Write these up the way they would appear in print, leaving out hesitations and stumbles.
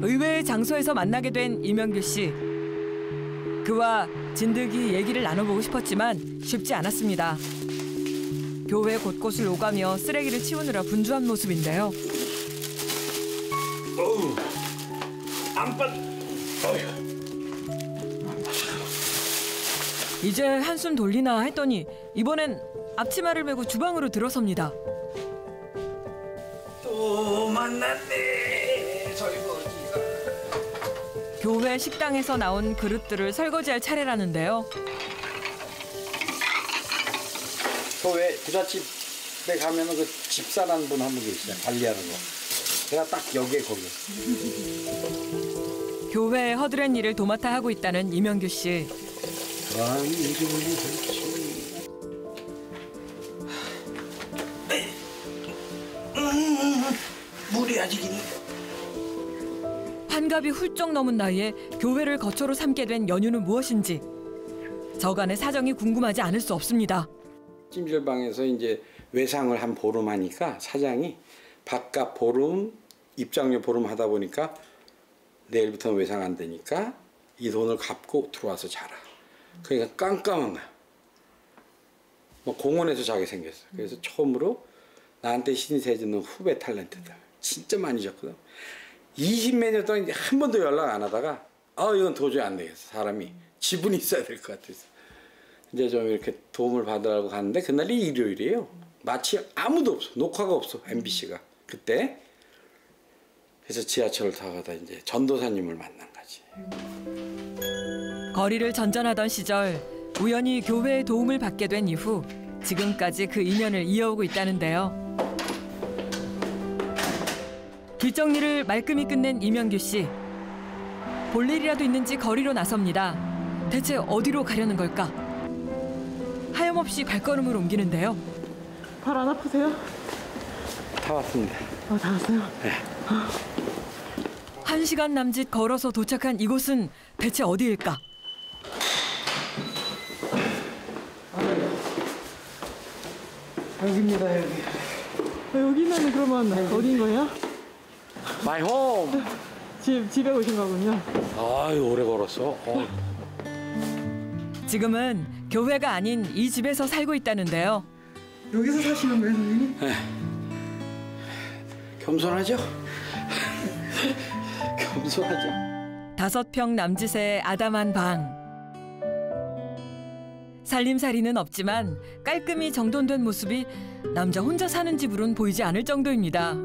의외의 장소에서 만나게 된 이명규 씨. 그와 진득이 얘기를 나눠보고 싶었지만 쉽지 않았습니다. 교회 곳곳을 오가며 쓰레기를 치우느라 분주한 모습인데요. 어우, 안빨. 이제 한숨 돌리나 했더니 이번엔 앞치마를 메고 주방으로 들어섭니다. 또 만났네, 설거지가. 교회 식당에서 나온 그릇들을 설거지할 차례라는데요. 교회 부잣집에 가면은 그 집사라는 분 한 분 계시잖아요. 관리하는 거. 제가 딱 여기에 거기. 교회의 허드렛 일을 도맡아 하고 있다는 이명규 씨. 물이 아직 있네. 환갑이 훌쩍 넘은 나이에 교회를 거처로 삼게 된 연유는 무엇인지 저간의 사정이 궁금하지 않을 수 없습니다. 찜질방에서 이제 외상을 한 보름 하니까 사장이 바깥 보름, 입장료 보름 하다 보니까 내일부터는 외상 안 되니까 이 돈을 갚고 들어와서 자라. 그러니까 깜깜한 거야. 뭐 공원에서 자게 생겼어. 그래서 처음으로 나한테 신세 짓는 후배 탤런트들 진짜 많이 졌거든. 20몇 년 동안 한 번도 연락 안 하다가 이건 도저히 안 되겠어. 사람이 지분이 있어야 될 것 같아서 이제 좀 이렇게 도움을 받으라고 가는데 그날이 일요일이에요. 마치 아무도 없어. 녹화가 없어. MBC가 그때. 그래서 지하철을 타고다 이제 전도사님을 만난 거지. 거리를 전전하던 시절 우연히 교회의 도움을 받게 된 이후 지금까지 그 인연을 이어오고 있다는데요. 뒷정리를 말끔히 끝낸 이명규 씨. 볼 일이라도 있는지 거리로 나섭니다. 대체 어디로 가려는 걸까? 하염없이 발걸음을 옮기는데요. 발 안 아프세요? 다 왔습니다. 다 왔어요? 네. 1시간 남짓 걸어서 도착한 이곳은 대체 어디일까? 여기입니다, 여기. 여기는 그러면 어딘 거예요? My home. 집에 오신 거군요. 아유, 오래 걸었어. 지금은 교회가 아닌 이 집에서 살고 있다는데요. 여기서 사시는 거예요, 선생님? 네. 겸손하죠? 겸손하죠? 5평 남짓의 아담한 방. 살림살이는 없지만 깔끔히 정돈된 모습이 남자 혼자 사는 집으론 보이지 않을 정도입니다.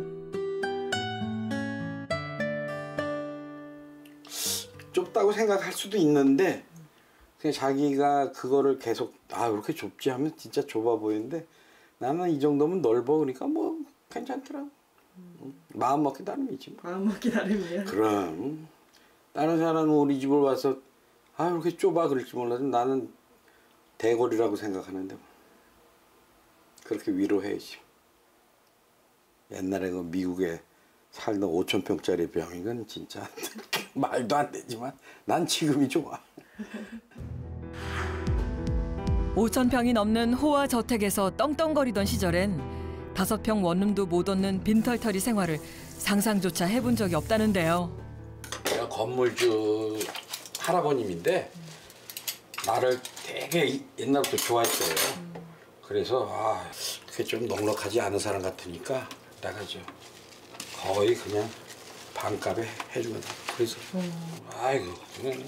좁다고 생각할 수도 있는데 그냥 자기가 그거를 계속 왜 이렇게 좁지 하면 진짜 좁아 보이는데 나는 이 정도면 넓어 그러니까 뭐 괜찮더라고. 마음 먹기 나름이지 뭐. 마음 먹기 나름이에요. 그럼 다른 사람은 우리 집을 와서 이렇게 좁아 그럴지 몰라도 나는 대궐이라고 생각하는데 그렇게 위로해야지. 옛날에 그 미국에 살던 5,000평짜리 병이건 진짜 말도 안 되지만 난 지금이 좋아. 5,000평이 넘는 호화 저택에서 떵떵거리던 시절엔 5평 원룸도 못 얻는 빈털터리 생활을 상상조차 해본 적이 없다는데요. 내가 건물주 할아버님인데 나를 되게 옛날부터 좋아했어요. 그래서 그게 좀 넉넉하지 않은 사람 같으니까 내가 거의 그냥 반값에 해주거든. 그래서 그냥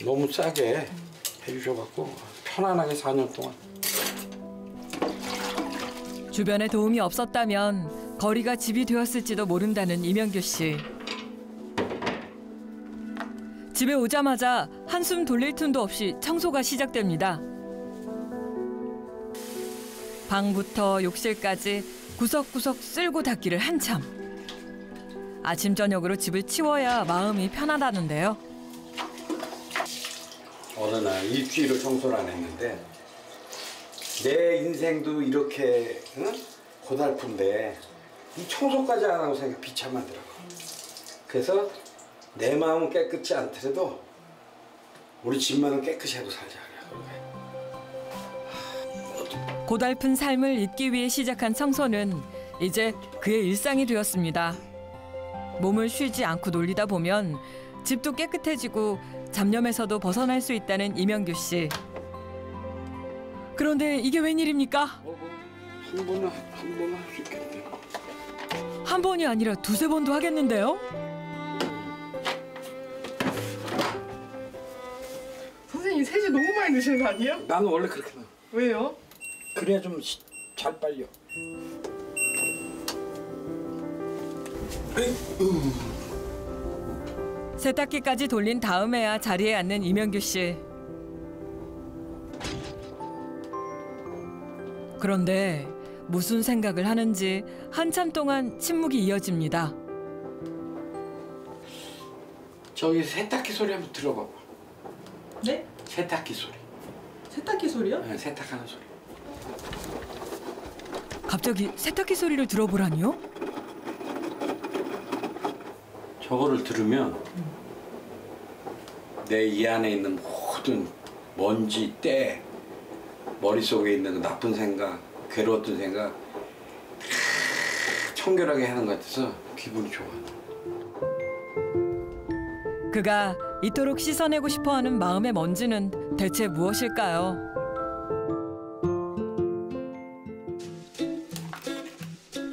너무 싸게 해주셔갖고 편안하게 4년 동안. 주변에 도움이 없었다면 거리가 집이 되었을지도 모른다는 이명규 씨. 집에 오자마자 한숨 돌릴 틈도 없이 청소가 시작됩니다. 방부터 욕실까지 구석구석 쓸고 닦기를 한참. 아침 저녁으로 집을 치워야 마음이 편하다는데요. 어느 날 일주일을 청소를 안 했는데 내 인생도 이렇게 고달픈데 이 청소까지 안 하고 생각 비참하더라고. 그래서 내 마음은 깨끗지 않더라도 우리 집만은 깨끗이 하고 살자. 고달픈 삶을 잊기 위해 시작한 청소는 이제 그의 일상이 되었습니다. 몸을 쉬지 않고 놀리다 보면 집도 깨끗해지고 잡념에서도 벗어날 수 있다는 이명규 씨. 그런데 이게 웬일입니까? 한 번은 할 수 있겠네. 한 번이 아니라 두세 번도 하겠는데요? 선생님 세제 너무 많이 넣으시는 거 아니에요? 나는 원래 그렇게 나. 왜요? 그래야 좀 잘 빨려. 세탁기까지 돌린 다음에야 자리에 앉는 이명규 씨. 그런데 무슨 생각을 하는지 한참 동안 침묵이 이어집니다. 저기 세탁기 소리 한번 들어봐봐. 네? 세탁기 소리. 세탁기 소리요? 네, 세탁하는 소리. 갑자기 세탁기 소리를 들어보라니요? 저거를 들으면 내 이 안에 있는 모든 먼지, 때, 머릿속에 있는 나쁜 생각, 괴로웠던 생각 다 청결하게 하는 것 같아서 기분이 좋아. 그가 이토록 씻어내고 싶어하는 마음의 먼지는 대체 무엇일까요?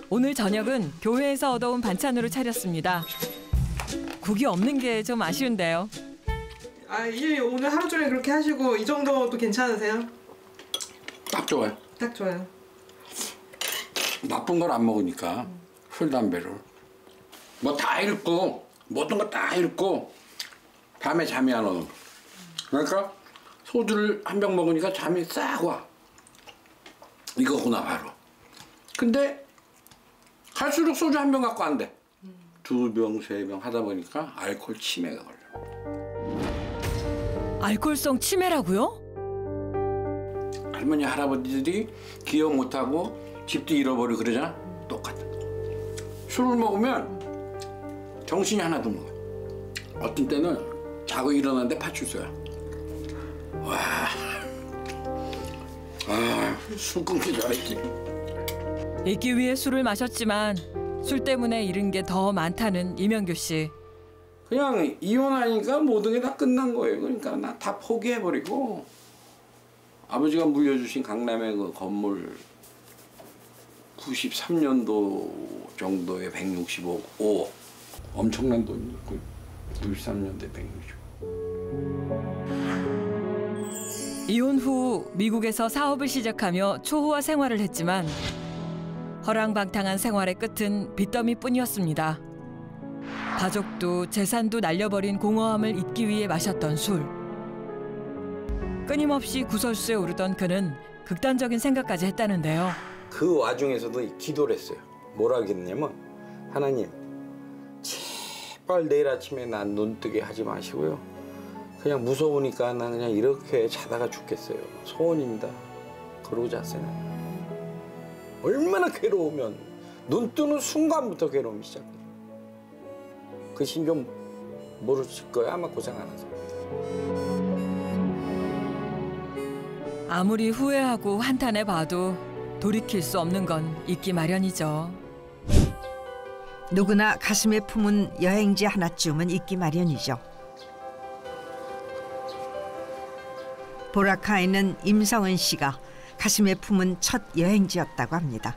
오늘 저녁은 교회에서 얻어온 반찬으로 차렸습니다. 국이 없는 게 좀 아쉬운데요. 아, 일 오늘 하루 종일 그렇게 하시고 이 정도도 괜찮으세요? 딱 좋아요. 딱 좋아요. 나쁜 걸 안 먹으니까 술, 담배를. 뭐 다 읽고 모든 거 다 읽고 밤에 잠이 안 와. 그러니까 소주를 한 병 먹으니까 잠이 싹 와. 이거구나 바로. 근데 갈수록 소주 한 병 갖고 안 돼. 두 병, 세 병 하다 보니까 알코올 치매가 걸려. 알코올성 치매라고요? 할머니, 할아버지들이 기억 못하고 집도 잃어버리고 그러잖아. 똑같아. 술을 먹으면 정신이 하나도 못 가. 어떤 때는 자고 일어났는데 파출소야. 와, 술 끊기 잘했지. 잊기 위해 술을 마셨지만 술 때문에 잃은 게 더 많다는 이명규 씨. 그냥 이혼하니까 모든 게 다 끝난 거예요. 그러니까 나 다 포기해버리고 아버지가 물려주신 강남의 그 건물 93년도 정도에 165억 엄청난 돈이 있고 93년도에 165억. 이혼 후 미국에서 사업을 시작하며 초호화 생활을 했지만 허랑방탕한 생활의 끝은 빚더미뿐이었습니다. 가족도 재산도 날려버린 공허함을 잊기 위해 마셨던 술. 끊임없이 구설수에 오르던 그는 극단적인 생각까지 했다는데요. 그 와중에서도 기도를 했어요. 뭐라 했냐면 하나님 제발 내일 아침에 난 눈 뜨게 하지 마시고요. 그냥 무서우니까 난 그냥 이렇게 자다가 죽겠어요. 소원입니다. 그러고 잤어요. 얼마나 괴로우면 눈 뜨는 순간부터 괴로움이 시작해요. 그 심정 모르실 거예요. 아마 고생 안 하세요. 아무리 후회하고 한탄해봐도 돌이킬 수 없는 건 있기 마련이죠. 누구나 가슴에 품은 여행지 하나쯤은 있기 마련이죠. 보라카이는 임성은 씨가 가슴에 품은 첫 여행지였다고 합니다.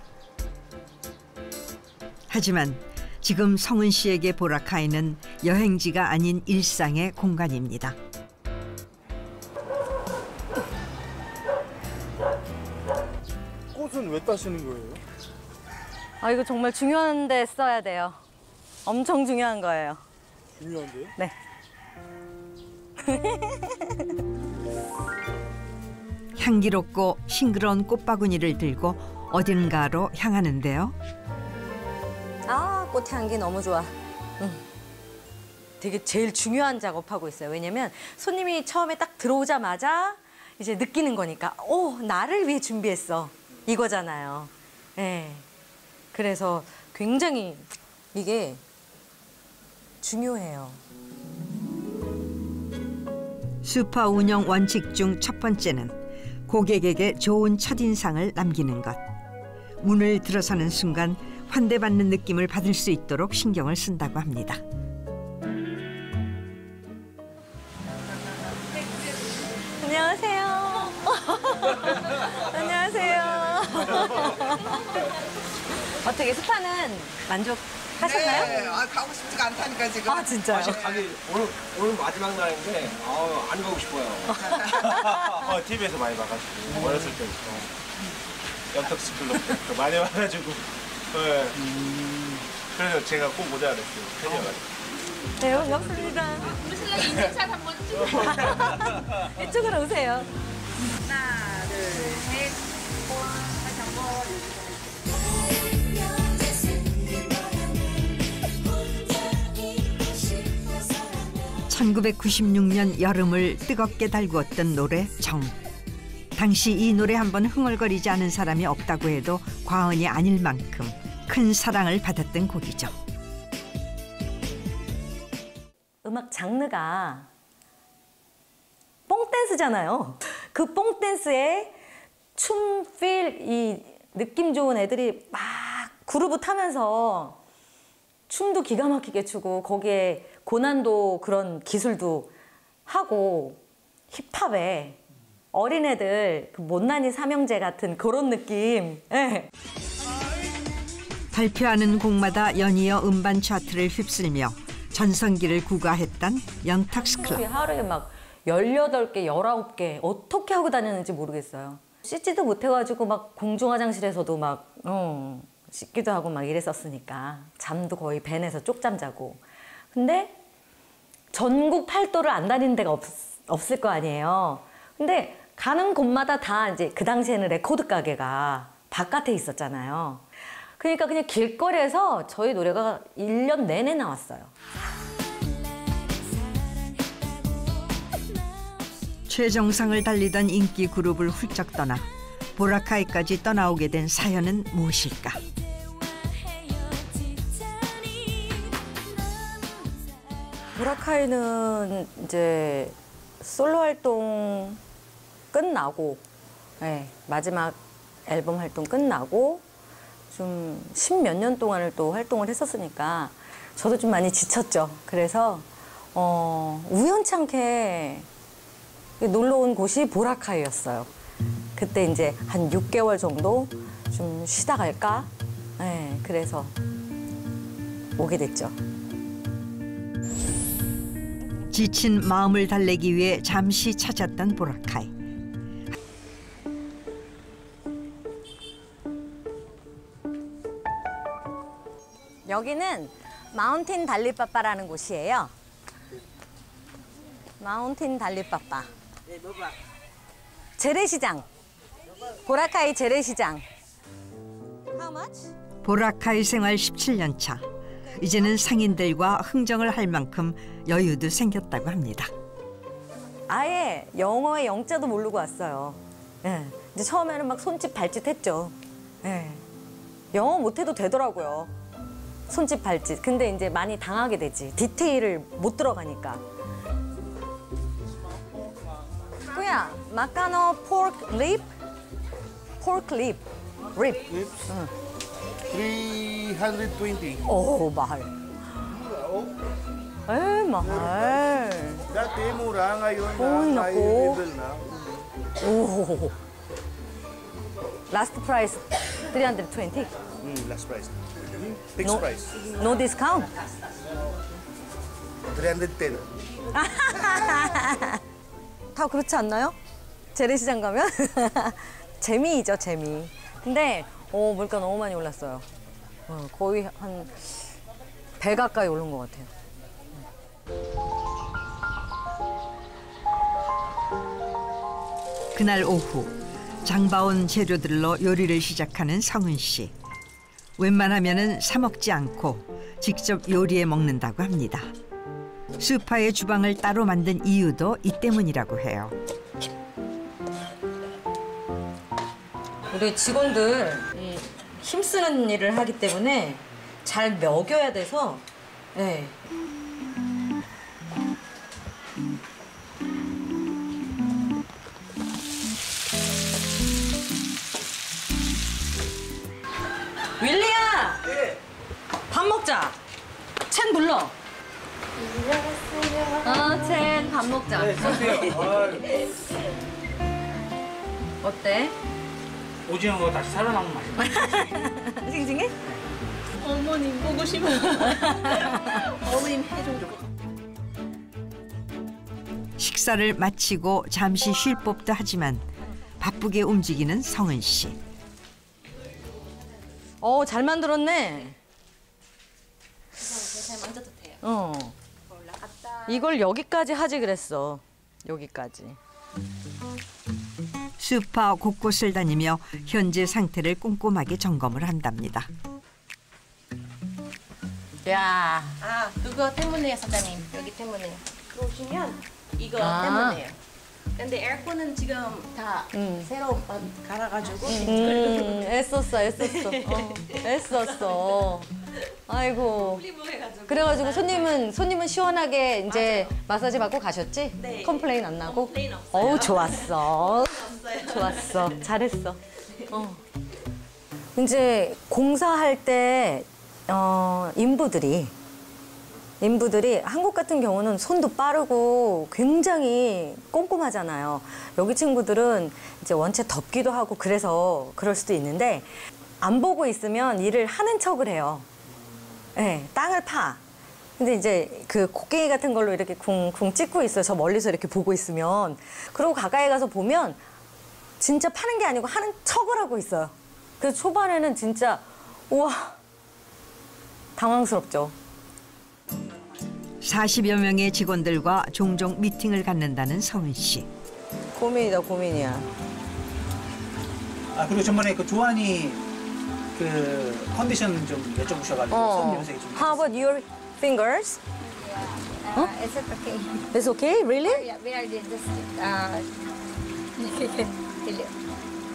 하지만 지금 성은 씨에게 보라카이는 여행지가 아닌 일상의 공간입니다. 꽃은 왜 따시는 거예요? 아, 이거 정말 중요한 데 써야 돼요. 엄청 중요한 거예요. 중요한데요? 네. 향기롭고 싱그러운 꽃바구니를 들고 어딘가로 향하는데요. 아, 꽃향기 너무 좋아. 되게 제일 중요한 작업하고 있어요. 왜냐면 손님이 처음에 딱 들어오자마자 이제 느끼는 거니까 오, 나를 위해 준비했어. 이거잖아요. 네. 그래서 굉장히 이게 중요해요. 스파 운영 원칙 중 첫 번째는 고객에게 좋은 첫인상을 남기는 것. 문을 들어서는 순간 환대받는 느낌을 받을 수 있도록 신경을 쓴다고 합니다. 안녕하세요. 안녕하세요. 어떻게 스파는 만족하셨나요? 네, 가고 싶지가 않다니까 지금. 아 진짜요? 가기 오늘 마지막 날인데 안 가고 싶어요. TV에서 많이 봐가지고 어렸을 때부터 영턱스쿨로 많이 와가지고 그래서 제가 꼭 오자 그랬어요. 팬이어가지고. 네, 반갑습니다. 우리 신랑 인증샷 한번 찍어. 이쪽으로 오세요. 하나, 둘, 셋. 다시 한번. 1996년 여름을 뜨겁게 달구었던 노래 정. 당시 이 노래 한번 흥얼거리지 않은 사람이 없다고 해도 과언이 아닐 만큼 큰 사랑을 받았던 곡이죠. 음악 장르가 뽕댄스잖아요. 그 뽕댄스에 춤, 필, 이 느낌 좋은 애들이 막 그루브 타면서 춤도 기가 막히게 추고 거기에 고난도 그런 기술도 하고 힙합에 어린애들 그 못난이 삼형제 같은 그런 느낌. 네. 발표하는 곡마다 연이어 음반 차트를 휩쓸며 전성기를 구가했던 영턱스클럽. 하루에 막 18개, 19개 어떻게 하고 다녔는지 모르겠어요. 씻지도 못해가지고 막 공중화장실에서도 막 씻기도 하고 막 이랬었으니까 잠도 거의 밴에서 쪽잠 자고. 근데 전국 팔도를 안 다니는 데가 없을 거 아니에요. 근데 가는 곳마다 다 이제 그 당시에는 레코드 가게가 바깥에 있었잖아요. 그러니까 그냥 길거리에서 저희 노래가 1년 내내 나왔어요. 최정상을 달리던 인기 그룹을 훌쩍 떠나 보라카이까지 떠나오게 된 사연은 무엇일까? 보라카이는 이제 솔로 활동 끝나고, 네, 마지막 앨범 활동 끝나고 좀 10몇 년 동안을 또 활동을 했었으니까 저도 좀 많이 지쳤죠. 그래서 우연치 않게 놀러 온 곳이 보라카이였어요. 그때 이제 한 6개월 정도 좀 쉬다 갈까? 네, 그래서 오게 됐죠. 지친 마음을 달래기 위해 잠시 찾았던 보라카이. 여기는 마운틴 달리빠빠라는 곳이에요. 마운틴 달리빠빠. 재래시장. 보라카이 재래시장. How much? 보라카이 생활 17년 차. 이제는 상인들과 흥정을 할 만큼 여유도 생겼다고 합니다. 아예 영어의 영자도 모르고 왔어요. 예. 이제 처음에는 막 손짓 발짓 했죠. 예. 영어 못해도 되더라고요. 손짓 발짓. 근데 이제 많이 당하게 되지. 디테일을 못 들어가니까. 꾸야, 마카노 포크 립? 포크 립. 립. 응. 320. 오, mahal. Eh, mahal. Dati mura, ngayon Uy, na naku. high level na. 오. Last price 320. Last price. Fixed No, price. no discount. 310. 다 그렇지 않나요? 재래시장 가면? 재미이죠, 재미. 근데 물가 너무 많이 올랐어요. 거의 한 배 가까이 오른 것 같아요. 그날 오후 장바온 재료들로 요리를 시작하는 성은 씨. 웬만하면은 사 먹지 않고 직접 요리해 먹는다고 합니다. 수파의 주방을 따로 만든 이유도 이 때문이라고 해요. 우리 직원들 힘쓰는 일을 하기 때문에 잘 먹여야 돼서 네. 윌리야! 먹자. 첸 불러. 첸 밥 먹자. 네, 드세요. 어때? 오징어가 다시 살아나면 맛있어. 싱싱해? 어머님 보고 싶어. 어머님 해줘. 식사를 마치고 잠시 쉴 법도 하지만 바쁘게 움직이는 성은 씨. 잘 만들었네. 잘 만져도 돼요. 이걸 여기까지 하지 그랬어. 여기까지. 슈퍼 곳곳을 다니며 현재 상태를 꼼꼼하게 점검을 한답니다. 야. 아, 그거 때문에요, 사장님. 여기 때문에. 그러시면 이거 아. 때문에요. 근데 에어컨은 지금 다 새로 갈아가지고. 애썼어. 애썼어. 아이고. 그래가지고 손님은 시원하게 이제 마사지 받고 가셨지? 네. 컴플레인 안 나고? 컴플레인 없어요. 어우, 좋았어. 좋았어. 잘했어. 이제 공사할 때 인부들이 한국 같은 경우는 손도 빠르고 굉장히 꼼꼼하잖아요. 여기 친구들은 이제 원체 덥기도 하고 그래서 그럴 수도 있는데 안 보고 있으면 일을 하는 척을 해요. 네, 땅을 파. 근데 이제 그 곡괭이 같은 걸로 이렇게 쿵쿵 찍고 있어요. 저 멀리서 이렇게 보고 있으면. 그리고 가까이 가서 보면 진짜 파는 게 아니고 하는 척을 하고 있어요. 그래서 초반에는 진짜 우와 당황스럽죠. 40여 명의 직원들과 종종 미팅을 갖는다는 성은 씨. 고민이야. 아, 그리고 전번에 그 조한이 그 컨디션 좀 여쭤보셔가지고 손 염색이 좀. How about your fingers? Is it okay? It's okay? Really? Yeah, we are just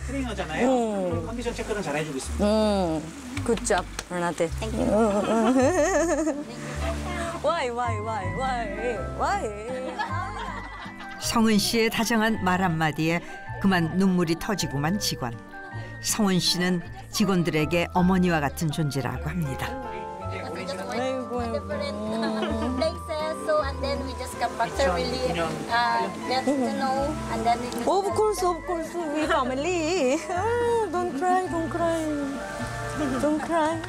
트레이너잖아요. 컨디션 체크는 잘 해주고 있습니다. Good job, Renate. Why? 성은 씨의 다정한 말 한마디에 그만 눈물이 터지고만 직원. 성은 씨는 직원들에게 어머니와 같은 존재라고 합니다. So and then we just come back to really get to know and then we just Of course, we family. Don't cry.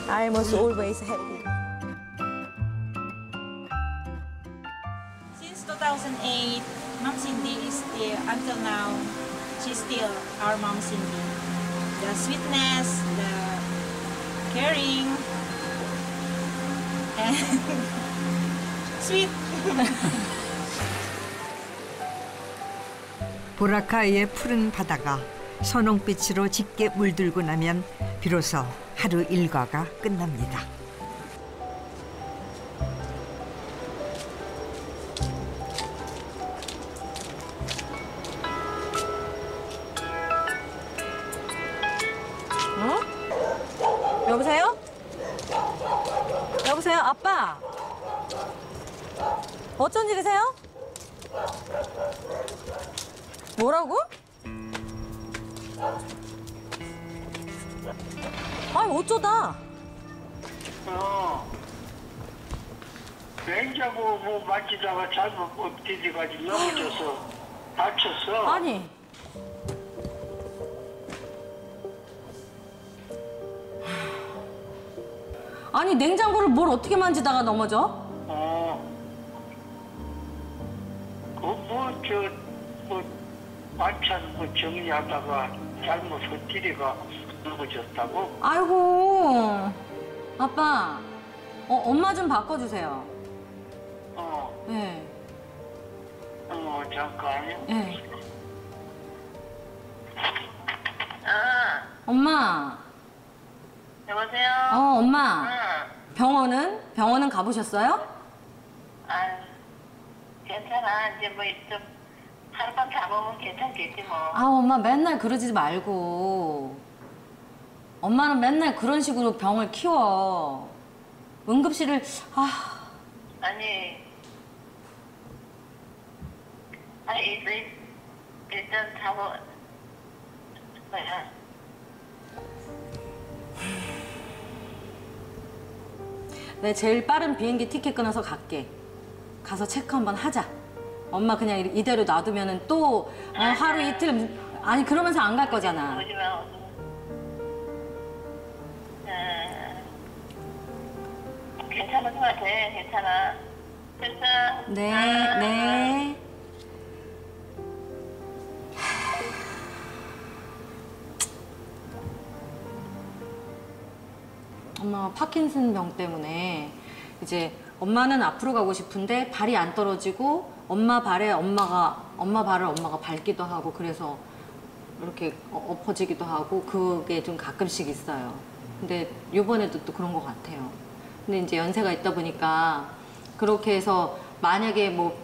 I must always happy. Since 2008, Mom Cindy is still, until now, she's still our Mom Cindy. The sweetness, the caring, and sweet. 보라카이의 푸른 바다가 선홍빛으로 짙게 물들고 나면 비로소 하루 일과가 끝납니다. 여보세요? 여보세요, 아빠? 어쩐 일이세요? 뭐라고? 아니, 어쩌다? 냉장고 뭐 만지다가 잘못 엎드려가지고 넘어져서 다쳤어. 아니. 아니, 냉장고를 뭘 어떻게 만지다가 넘어져? 반찬 정리하다가 잘못 엎드려가 넘어졌다고? 아이고, 아빠, 엄마 좀 바꿔주세요. 네. 잠깐. 네. 엄마. 여보세요? 엄마. 병원은 가보셨어요? 괜찮아. 이제 뭐 좀 하룻밤 잡으면 괜찮겠지 뭐. 엄마 맨날 그러지 말고. 엄마는 맨날 그런 식으로 병을 키워. 응급실을 아니 일단 잡아 뭐야. 내 제일 빠른 비행기 티켓 끊어서 갈게. 가서 체크 한번 하자. 엄마 그냥 이대로 놔두면은 또 하루 이틀 아니 그러면서 안 갈 거잖아. 오지 마. 괜찮은 것 같아. 괜찮아. 됐어. 네, 네. 엄마가 파킨슨 병 때문에 이제 엄마는 앞으로 가고 싶은데 발이 안 떨어지고 엄마 발을 엄마가 밟기도 하고 그래서 이렇게 엎어지기도 하고 그게 좀 가끔씩 있어요. 근데 이번에도 또 그런 것 같아요. 근데 이제 연세가 있다 보니까 그렇게 해서 만약에 뭐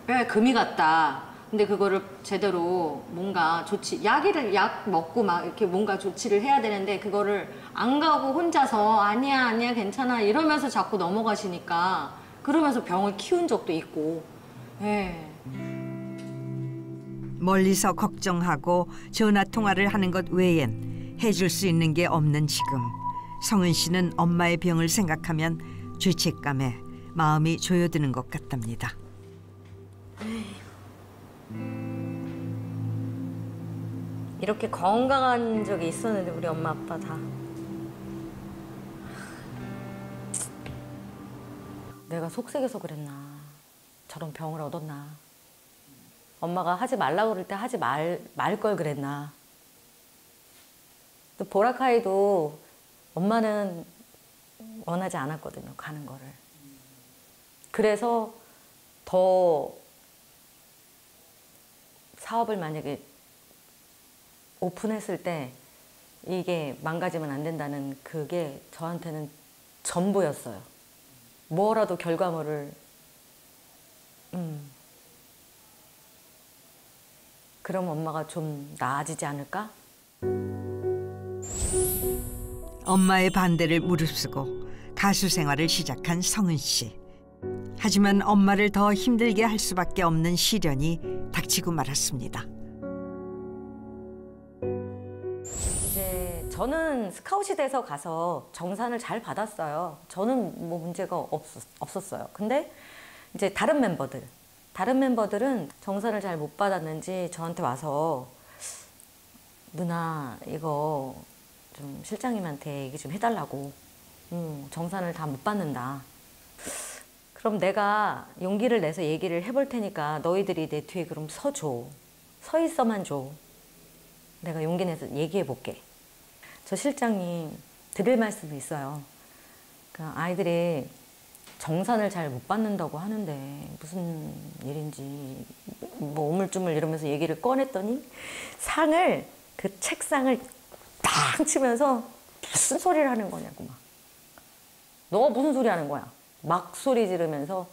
뼈에 금이 갔다. 근데 그거를 제대로 뭔가 약 먹고 막 이렇게 뭔가 조치를 해야 되는데 그거를 안 가고 혼자서 아니야 괜찮아 이러면서 자꾸 넘어가시니까 그러면서 병을 키운 적도 있고. 예. 멀리서 걱정하고 전화 통화를 하는 것 외엔 해줄 수 있는 게 없는 지금 성은 씨는 엄마의 병을 생각하면 죄책감에 마음이 조여드는 것 같답니다. 이렇게 건강한 적이 있었는데 우리 엄마 아빠 다. 내가 속색여서 그랬나. 저런 병을 얻었나. 엄마가 하지 말라고 그럴 때 하지 말 걸 그랬나. 또 보라카이도 엄마는 원하지 않았거든요. 가는 거를. 그래서 더 사업을 만약에 오픈했을 때 이게 망가지면 안 된다는 그게 저한테는 전부였어요. 뭐라도 결과물을 그럼 엄마가 좀 나아지지 않을까? 엄마의 반대를 무릅쓰고 가수 생활을 시작한 성은 씨. 하지만 엄마를 더 힘들게 할 수밖에 없는 시련이 닥치고 말았습니다. 이제 저는 스카웃이 돼서 가서 정산을 잘 받았어요. 저는 뭐 문제가 없었어요. 근데 이제 다른 멤버들은 정산을 잘 못 받았는지 저한테 와서 누나 이거 좀 실장님한테 얘기 좀 해달라고. 정산을 다 못 받는다. 그럼 내가 용기를 내서 얘기를 해볼 테니까 너희들이 내 뒤에 그럼 서줘. 서 있어만 줘. 내가 용기 내서 얘기해 볼게. 저 실장님 드릴 말씀이 있어요. 그러니까 아이들이 정산을 잘 못 받는다고 하는데 무슨 일인지 뭐 우물쭈물 이러면서 얘기를 꺼냈더니 그 책상을 딱 치면서 무슨 소리를 하는 거냐고 막. 너 무슨 소리 하는 거야? 막 소리 지르면서.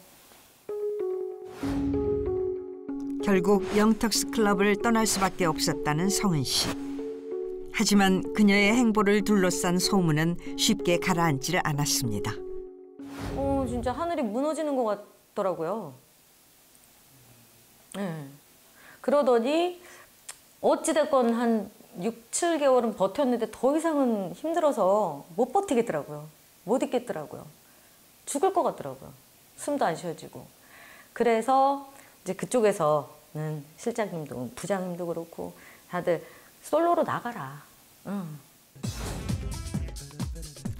결국 영턱스 클럽을 떠날 수밖에 없었다는 성은 씨. 하지만 그녀의 행보를 둘러싼 소문은 쉽게 가라앉지를 않았습니다. 진짜 하늘이 무너지는 것 같더라고요. 네. 그러더니 어찌됐건 한 6, 7개월은 버텼는데 더 이상은 힘들어서 못 버티겠더라고요. 못 있겠더라고요. 죽을 것 같더라고요. 숨도 안 쉬어지고. 그래서 이제 그쪽에서는 실장님도 부장님도 그렇고 다들 솔로로 나가라.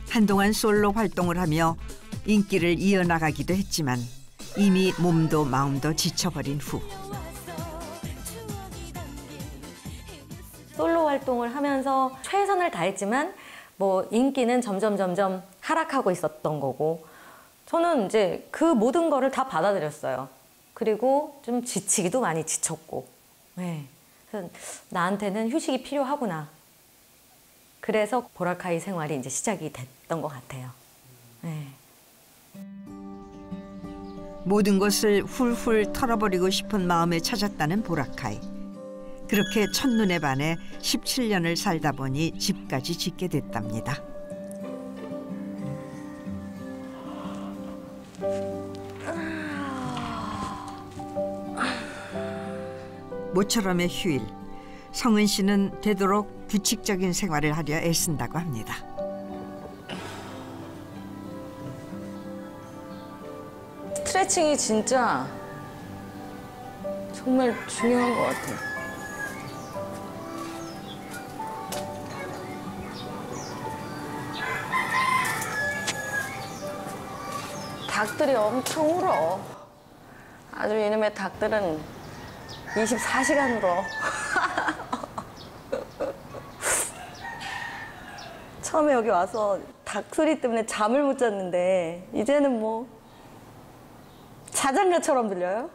한동안 솔로 활동을 하며 인기를 이어나가기도 했지만 이미 몸도 마음도 지쳐버린 후 솔로 활동을 하면서 최선을 다했지만 뭐 인기는 점점 하락하고 있었던 거고 저는 이제 그 모든 거를 다 받아들였어요. 그리고 좀 지치기도 많이 지쳤고 네. 그래서 나한테는 휴식이 필요하구나. 그래서 보라카이 생활이 이제 시작이 됐던 것 같아요. 네. 모든 것을 훌훌 털어버리고 싶은 마음에 찾았다는 보라카이. 그렇게 첫눈에 반해 17년을 살다 보니 집까지 짓게 됐답니다. 모처럼의 휴일. 성은 씨는 되도록 규칙적인 생활을 하려 애쓴다고 합니다. 스트레칭이 진짜 정말 중요한 것 같아요. 닭들이 엄청 울어. 아주 이놈의 닭들은 24시간 울어. 처음에 여기 와서 닭 소리 때문에 잠을 못 잤는데 이제는 뭐 자장가처럼 들려요.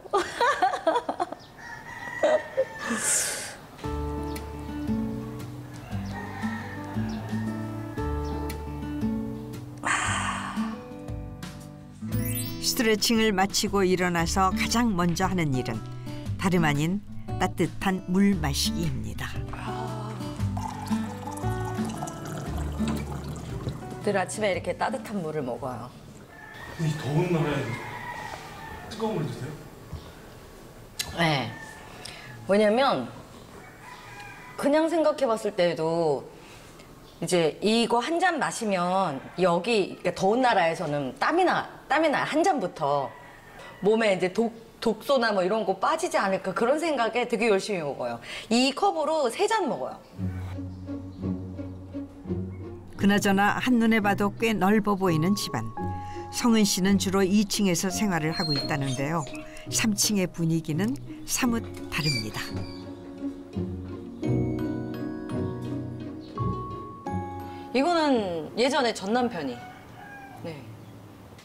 스트레칭을 마치고 일어나서 가장 먼저 하는 일은 다름 아닌 따뜻한 물 마시기입니다. 늘 아침에 이렇게 따뜻한 물을 먹어요. 이 더운 날에 뜨거운 물 드세요? 네. 왜냐면 그냥 생각해봤을 때도 이제 이거 한 잔 마시면 여기 더운 나라에서는 땀이 나요. 한 잔부터 몸에 이제 독소나 뭐 이런 거 빠지지 않을까 그런 생각에 되게 열심히 먹어요. 이 컵으로 3잔 먹어요. 그나저나 한눈에 봐도 꽤 넓어 보이는 집안. 성은 씨는 주로 2층에서 생활을 하고 있다는데요. 3층의 분위기는 사뭇 다릅니다. 이거는 예전에 전 남편이. 네.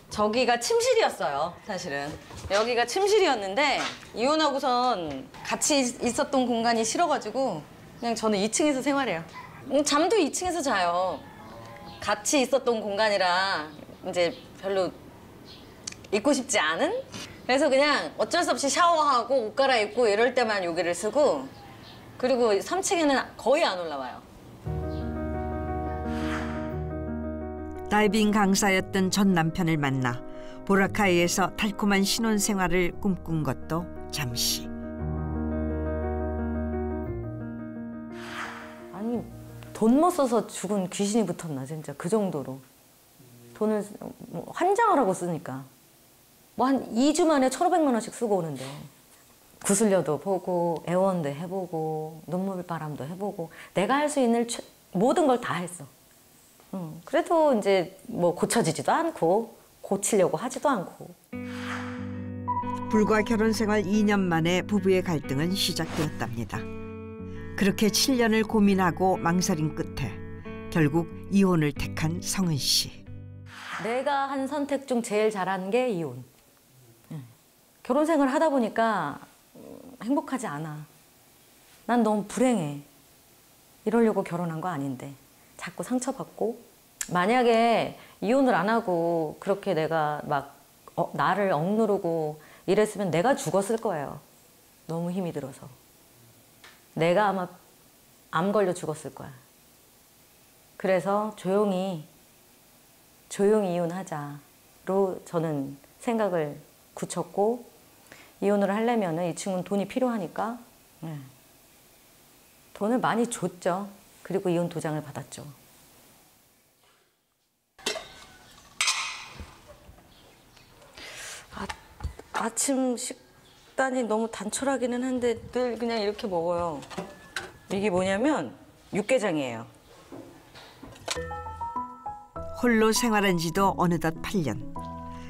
저기가 침실이었어요, 사실은. 여기가 침실이었는데 이혼하고선 같이 있었던 공간이 싫어가지고 그냥 저는 2층에서 생활해요. 잠도 2층에서 자요. 같이 있었던 공간이라 이제 별로 있고 싶지 않은? 그래서 그냥 어쩔 수 없이 샤워하고 옷 갈아입고 이럴 때만 여기를 쓰고 그리고 3층에는 거의 안 올라와요. 다이빙 강사였던 전 남편을 만나 보라카이에서 달콤한 신혼생활을 꿈꾼 것도 잠시. 아니 돈 못 써서 죽은 귀신이 붙었나 진짜 그 정도로. 돈을 뭐 환장을 하고 쓰니까. 뭐 한 2주 만에 1,500만 원씩 쓰고 오는데 구슬려도 보고 애원도 해보고 눈물바람도 해보고 내가 할 수 있는 모든 걸 다 했어. 그래도 이제 뭐 고쳐지지도 않고 고치려고 하지도 않고. 불과 결혼 생활 2년 만에 부부의 갈등은 시작되었답니다. 그렇게 7년을 고민하고 망설인 끝에 결국 이혼을 택한 성은 씨. 내가 한 선택 중 제일 잘한 게 이혼. 결혼 생활을 하다 보니까 행복하지 않아. 난 너무 불행해. 이러려고 결혼한 거 아닌데 자꾸 상처받고. 만약에 이혼을 안 하고 그렇게 내가 막 나를 억누르고 이랬으면 내가 죽었을 거예요. 너무 힘이 들어서. 내가 아마 암 걸려 죽었을 거야. 그래서 조용히 이혼하자로 저는 생각을 굳혔고 이혼을 하려면 이 친구는 돈이 필요하니까 돈을 많이 줬죠. 그리고 이혼 도장을 받았죠. 아침 식단이 너무 단촐하기는 한데 늘 그냥 이렇게 먹어요. 이게 뭐냐면 육개장이에요. 홀로 생활한 지도 어느덧 8년.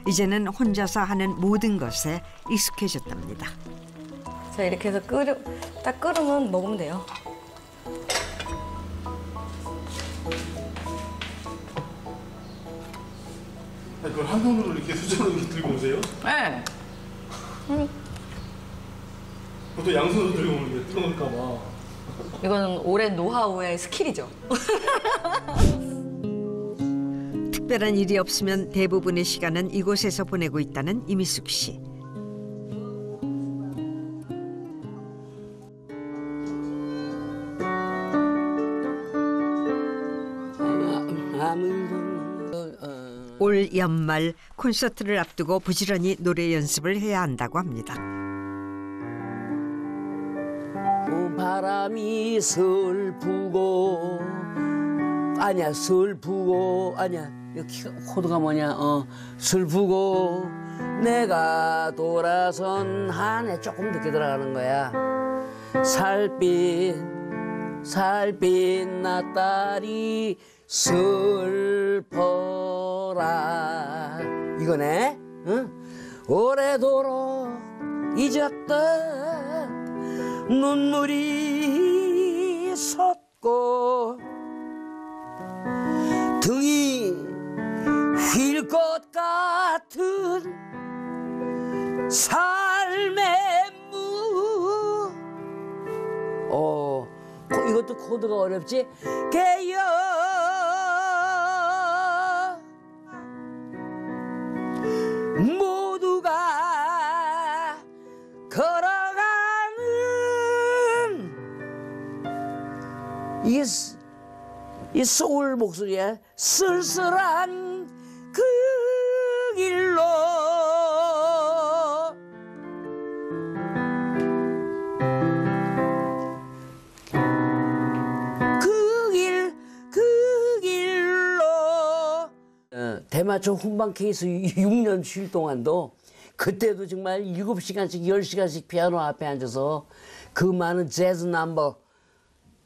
이제는 혼자서 하는 모든 것에 익숙해졌답니다. 자, 이렇게 해서 딱 끓으면 먹으면 돼요. 그걸 한 손으로 이렇게 수저로 이렇게 들고 오세요? 네. 보통 양손으로 들고 오는데 뜨거울까 봐. 이거는 오랜 노하우의 스킬이죠. 특별한 일이 없으면 대부분의 시간은 이곳에서 보내고 있다는 이미숙 씨. 올 연말 콘서트를 앞두고 부지런히 노래 연습을 해야 한다고 합니다. 바람이 슬프고 아니야 코드가 뭐냐? 슬프고 내가 돌아선 한 해 조금 늦게 들어가는 거야. 살빛 나 딸이 슬퍼라. 이거네. 응? 오래도록 잊었던 눈물이 솟고 등이 휠 것 같은 삶의 무. 이것도 코드가 어렵지? 개여 모두가 걸어가는 이 소울 목소리야. 쓸쓸한 그 길로 그 길로. 대마초 훈방 케이스 6년 쉴 동안도 그때도 정말 7시간씩 10시간씩 피아노 앞에 앉아서 그 많은 재즈 넘버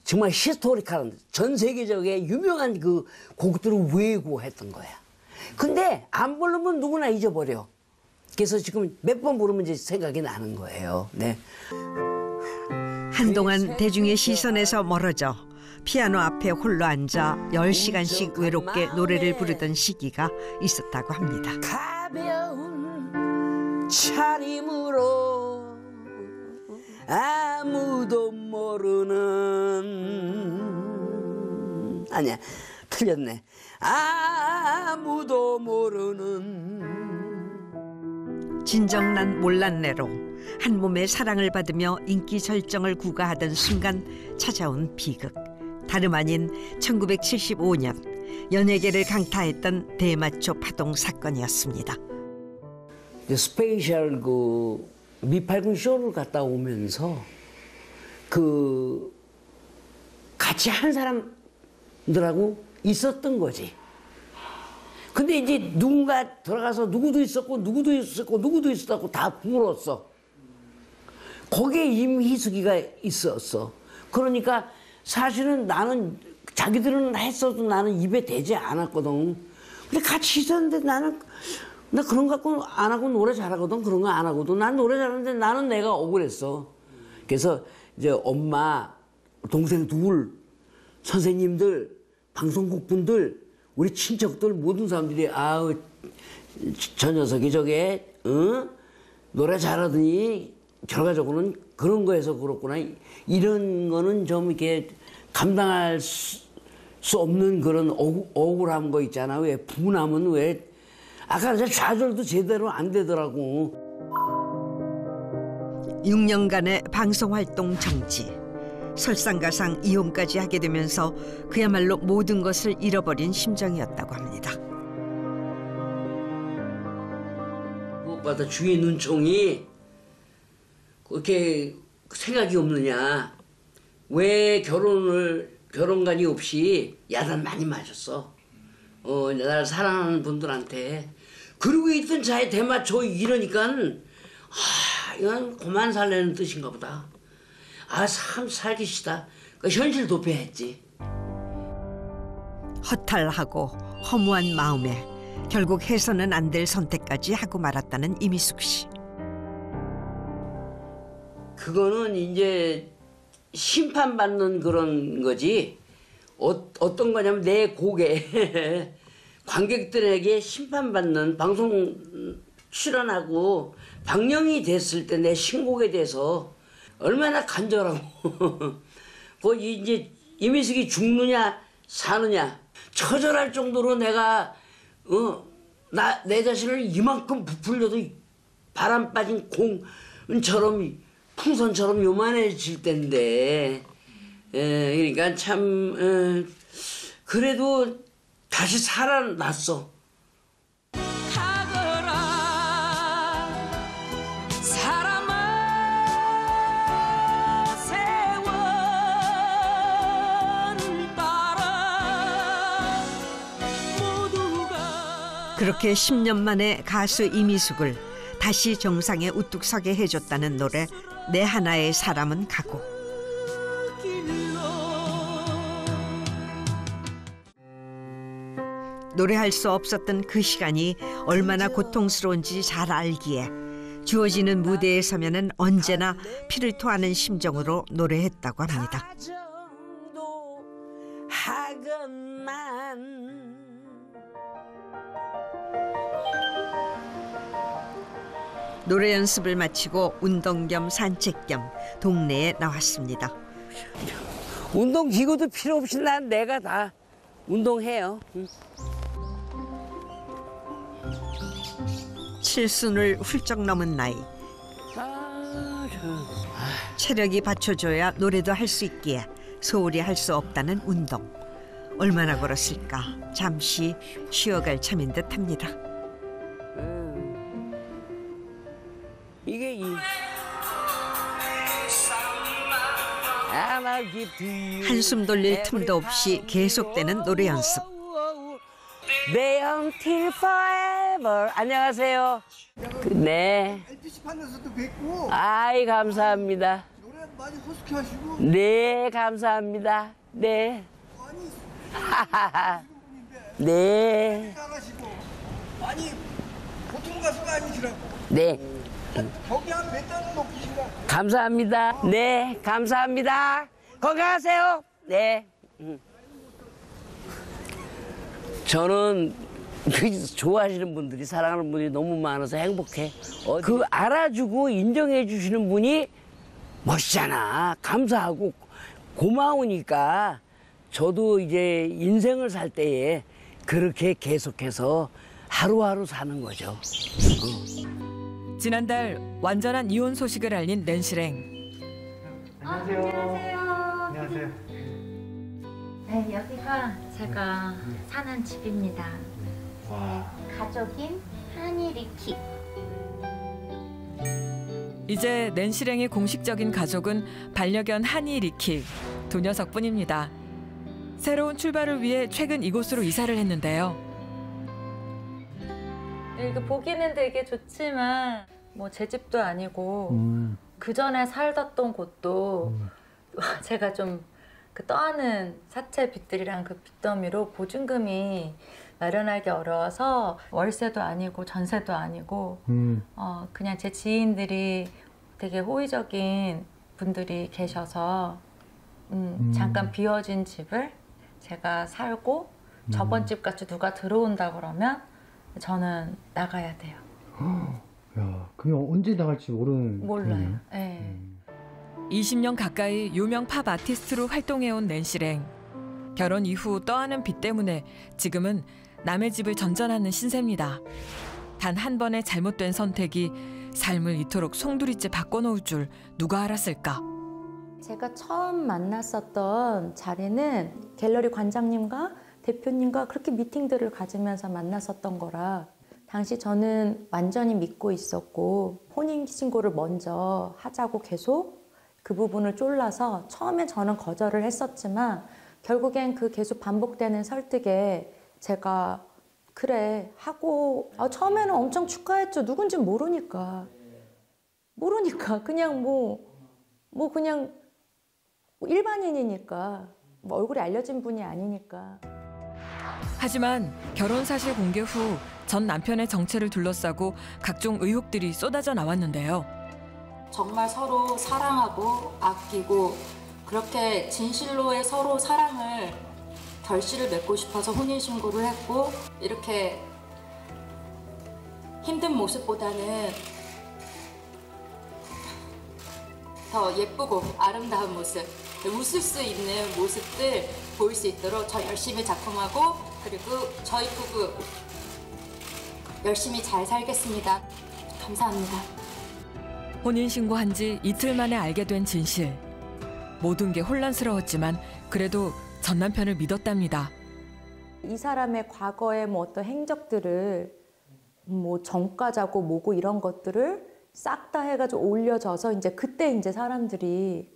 정말 히스토리컬한 전 세계적인 유명한 그 곡들을 외우고 했던 거야. 근데 안 부르면 누구나 잊어버려. 그래서 지금 몇 번 부르면 이제 생각이 나는 거예요. 네. 한동안 대중의 시선에서 멀어져 피아노 앞에 홀로 앉아 10시간씩 외롭게 노래를 부르던 시기가 있었다고 합니다. 가벼운 차림으로 아무도 모르는 아니야 틀렸네. 아무도 모르는 진정난 몰란내로 한 몸의 사랑을 받으며 인기 절정을 구가하던 순간 찾아온 비극. 다름 아닌 1975년 연예계를 강타했던 대마초 파동 사건이었습니다. 스페셜 그 미팔군 쇼를 갔다 오면서 그 같이 한 사람들하고 있었던 거지. 근데 이제 누군가 들어가서 누구도 있었고 누구도 있었다고 다 불었어. 거기에 임희숙이가 있었어. 그러니까 사실은 나는 자기들은 했어도 나는 입에 대지 않았거든. 근데 같이 있었는데 나 그런 거 갖고 안 하고 노래 잘하거든. 그런 거 안 하고도 난 노래 잘하는데 나는 내가 억울했어. 그래서 이제 엄마, 동생 둘, 선생님들, 방송국 분들, 우리 친척들 모든 사람들이 아우 저 녀석이 저게 노래 잘하더니 결과적으로는 그런 거에서 그렇구나. 이런 거는 좀 이렇게 감당할 수 없는 그런 억울한 거 있잖아. 왜 분하면 왜 아까 좌절도 제대로 안 되더라고. 6년간의 방송활동 정지. 설상가상 이혼까지 하게 되면서 그야말로 모든 것을 잃어버린 심정이었다고 합니다. 무엇보다 주위의 눈총이 그렇게 생각이 없느냐. 왜 결혼관이 없이 야단 많이 맞았어. 날 사랑하는 분들한테. 그러고 있던 자의 대마초 이러니까 이건 그만 살려는 뜻인가 보다. 참 살기 싫다. 현실 도피했지. 허탈하고 허무한 마음에 결국 해서는 안 될 선택까지 하고 말았다는 이미숙 씨. 그거는 이제 심판받는 그런 거지. 어떤 거냐면 내 곡에 관객들에게 심판받는 방송 출연하고 방영이 됐을 때 내 신곡에 대해서 얼마나 간절하고 그 이제 이미숙이 죽느냐 사느냐 처절할 정도로 내가 내 자신을 이만큼 부풀려도 바람 빠진 공처럼 풍선처럼 요만해질 때인데 그러니까 참 그래도 다시 살아났어. 그렇게 10년 만에 가수 이미숙을 다시 정상에 우뚝 서게 해줬다는 노래 내 하나의 사람은 가고. 노래할 수 없었던 그 시간이 얼마나 고통스러운지 잘 알기에 주어지는 무대에 서면은 언제나 피를 토하는 심정으로 노래했다고 합니다. 노래 연습을 마치고 운동 겸 산책 겸 동네에 나왔습니다. 운동 기구도 필요 없이 난 내가 다 운동해요. 칠순을 훌쩍 넘은 나이. 체력이 받쳐줘야 노래도 할 수 있기에 소홀히 할 수 없다는 운동. 얼마나 걸었을까 잠시 쉬어갈 참인 듯합니다. 이게 한숨 돌릴 틈도 없이 계속되는 노래 연습. They until forever. 안녕하세요. 네. LPC판에서도 뵙고. 아이 감사합니다. 노래 많이 호숙해 하시고. 네 감사합니다. 네. 네. 나가시고. 아니 보통 가수가 아니시라고. 네. 벽이 한 몇 단은 높으신가? 감사합니다. 네 감사합니다. 건강하세요. 네. 저는 좋아하시는 분들이 사랑하는 분들이 너무 많아서 행복해. 그 알아주고 인정해 주시는 분이 멋있잖아. 감사하고 고마우니까 저도 이제 인생을 살 때에 그렇게 계속해서 하루하루 사는 거죠. 지난달 완전한 이혼 소식을 알린 낸시랭. 안녕하세요. 안녕하세요. 네, 여기가 제가 사는 집입니다. 제 가족인 한이 리키. 이제 낸시랭의 공식적인 가족은 반려견 하니 리키 두 녀석뿐입니다. 새로운 출발을 위해 최근 이곳으로 이사를 했는데요. 이거 보기는 되게 좋지만 뭐 제 집도 아니고 그 전에 살던 곳도 제가 좀 그 떠안은 사채 빚들이랑 그 빚더미로 보증금이 마련하기 어려워서 월세도 아니고 전세도 아니고 그냥 제 지인들이 되게 호의적인 분들이 계셔서 잠깐 비워진 집을 제가 살고 저번 집같이 누가 들어온다 그러면 저는 나가야 돼요. 야, 그럼 언제 나갈지 모르는. 몰라요. 네. 20년 가까이 유명 팝 아티스트로 활동해온 낸시랭. 결혼 이후 떠안은 빚 때문에 지금은 남의 집을 전전하는 신세입니다. 단 한 번의 잘못된 선택이 삶을 이토록 송두리째 바꿔놓을 줄 누가 알았을까. 제가 처음 만났었던 자리는 갤러리 관장님과 대표님과 그렇게 미팅들을 가지면서 만났었던 거라 당시 저는 완전히 믿고 있었고 혼인신고를 먼저 하자고 계속 그 부분을 쫄라서 처음에 저는 거절을 했었지만 결국엔 그 계속 반복되는 설득에 제가 그래 하고 처음에는 엄청 축하했죠. 누군지 모르니까 그냥 그냥 일반인이니까 얼굴이 알려진 분이 아니니까. 하지만 결혼 사실 공개 후 전 남편의 정체를 둘러싸고 각종 의혹들이 쏟아져 나왔는데요. 정말 서로 사랑하고 아끼고 그렇게 진실로의 서로 사랑을 결실을 맺고 싶어서 혼인신고를 했고 이렇게 힘든 모습보다는 더 예쁘고 아름다운 모습, 웃을 수 있는 모습들 보일 수 있도록 저 열심히 작품하고 그리고 저희 부부 열심히 잘 살겠습니다. 감사합니다. 혼인신고한 지 이틀 만에 알게 된 진실. 모든 게 혼란스러웠지만 그래도 전 남편을 믿었답니다. 이 사람의 과거의 어떤 행적들을 전과자고 뭐고 이런 것들을 싹 다 해가지고 올려져서 이제 그때 이제 사람들이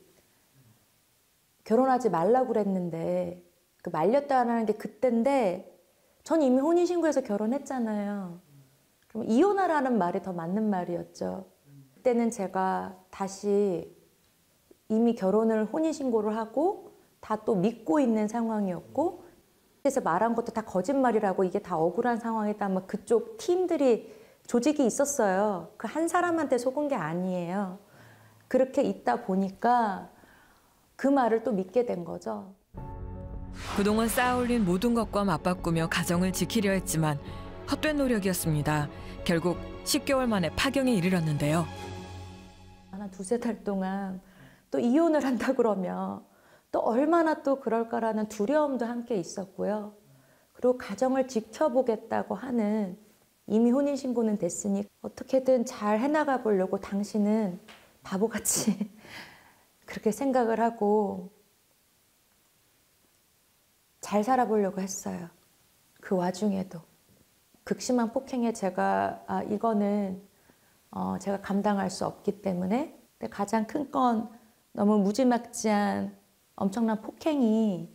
결혼하지 말라고 그랬는데 그 말렸다는 게 그때인데 전 이미 혼인신고해서 결혼했잖아요. 그럼 이혼하라는 말이 더 맞는 말이었죠. 그때는 제가 다시 이미 결혼을 혼인신고를 하고 다 또 믿고 있는 상황이었고, 그래서 말한 것도 다 거짓말이라고 이게 다 억울한 상황이다. 막 그쪽 팀들이 조직이 있었어요. 그 한 사람한테 속은 게 아니에요. 그렇게 있다 보니까 그 말을 또 믿게 된 거죠. 그동안 쌓아올린 모든 것과 맞바꾸며 가정을 지키려 했지만 헛된 노력이었습니다. 결국 10개월 만에 파경에 이르렀는데요. 한 두세 달 동안 또 이혼을 한다 그러면 또 얼마나 또 그럴까라는 두려움도 함께 있었고요. 그리고 가정을 지켜보겠다고 하는, 이미 혼인신고는 됐으니 어떻게든 잘 해나가 보려고 당신은 바보같이 그렇게 생각을 하고 잘 살아보려고 했어요. 그 와중에도. 극심한 폭행에 제가 이거는 제가 감당할 수 없기 때문에, 근데 가장 큰 건 너무 무지막지한 엄청난 폭행이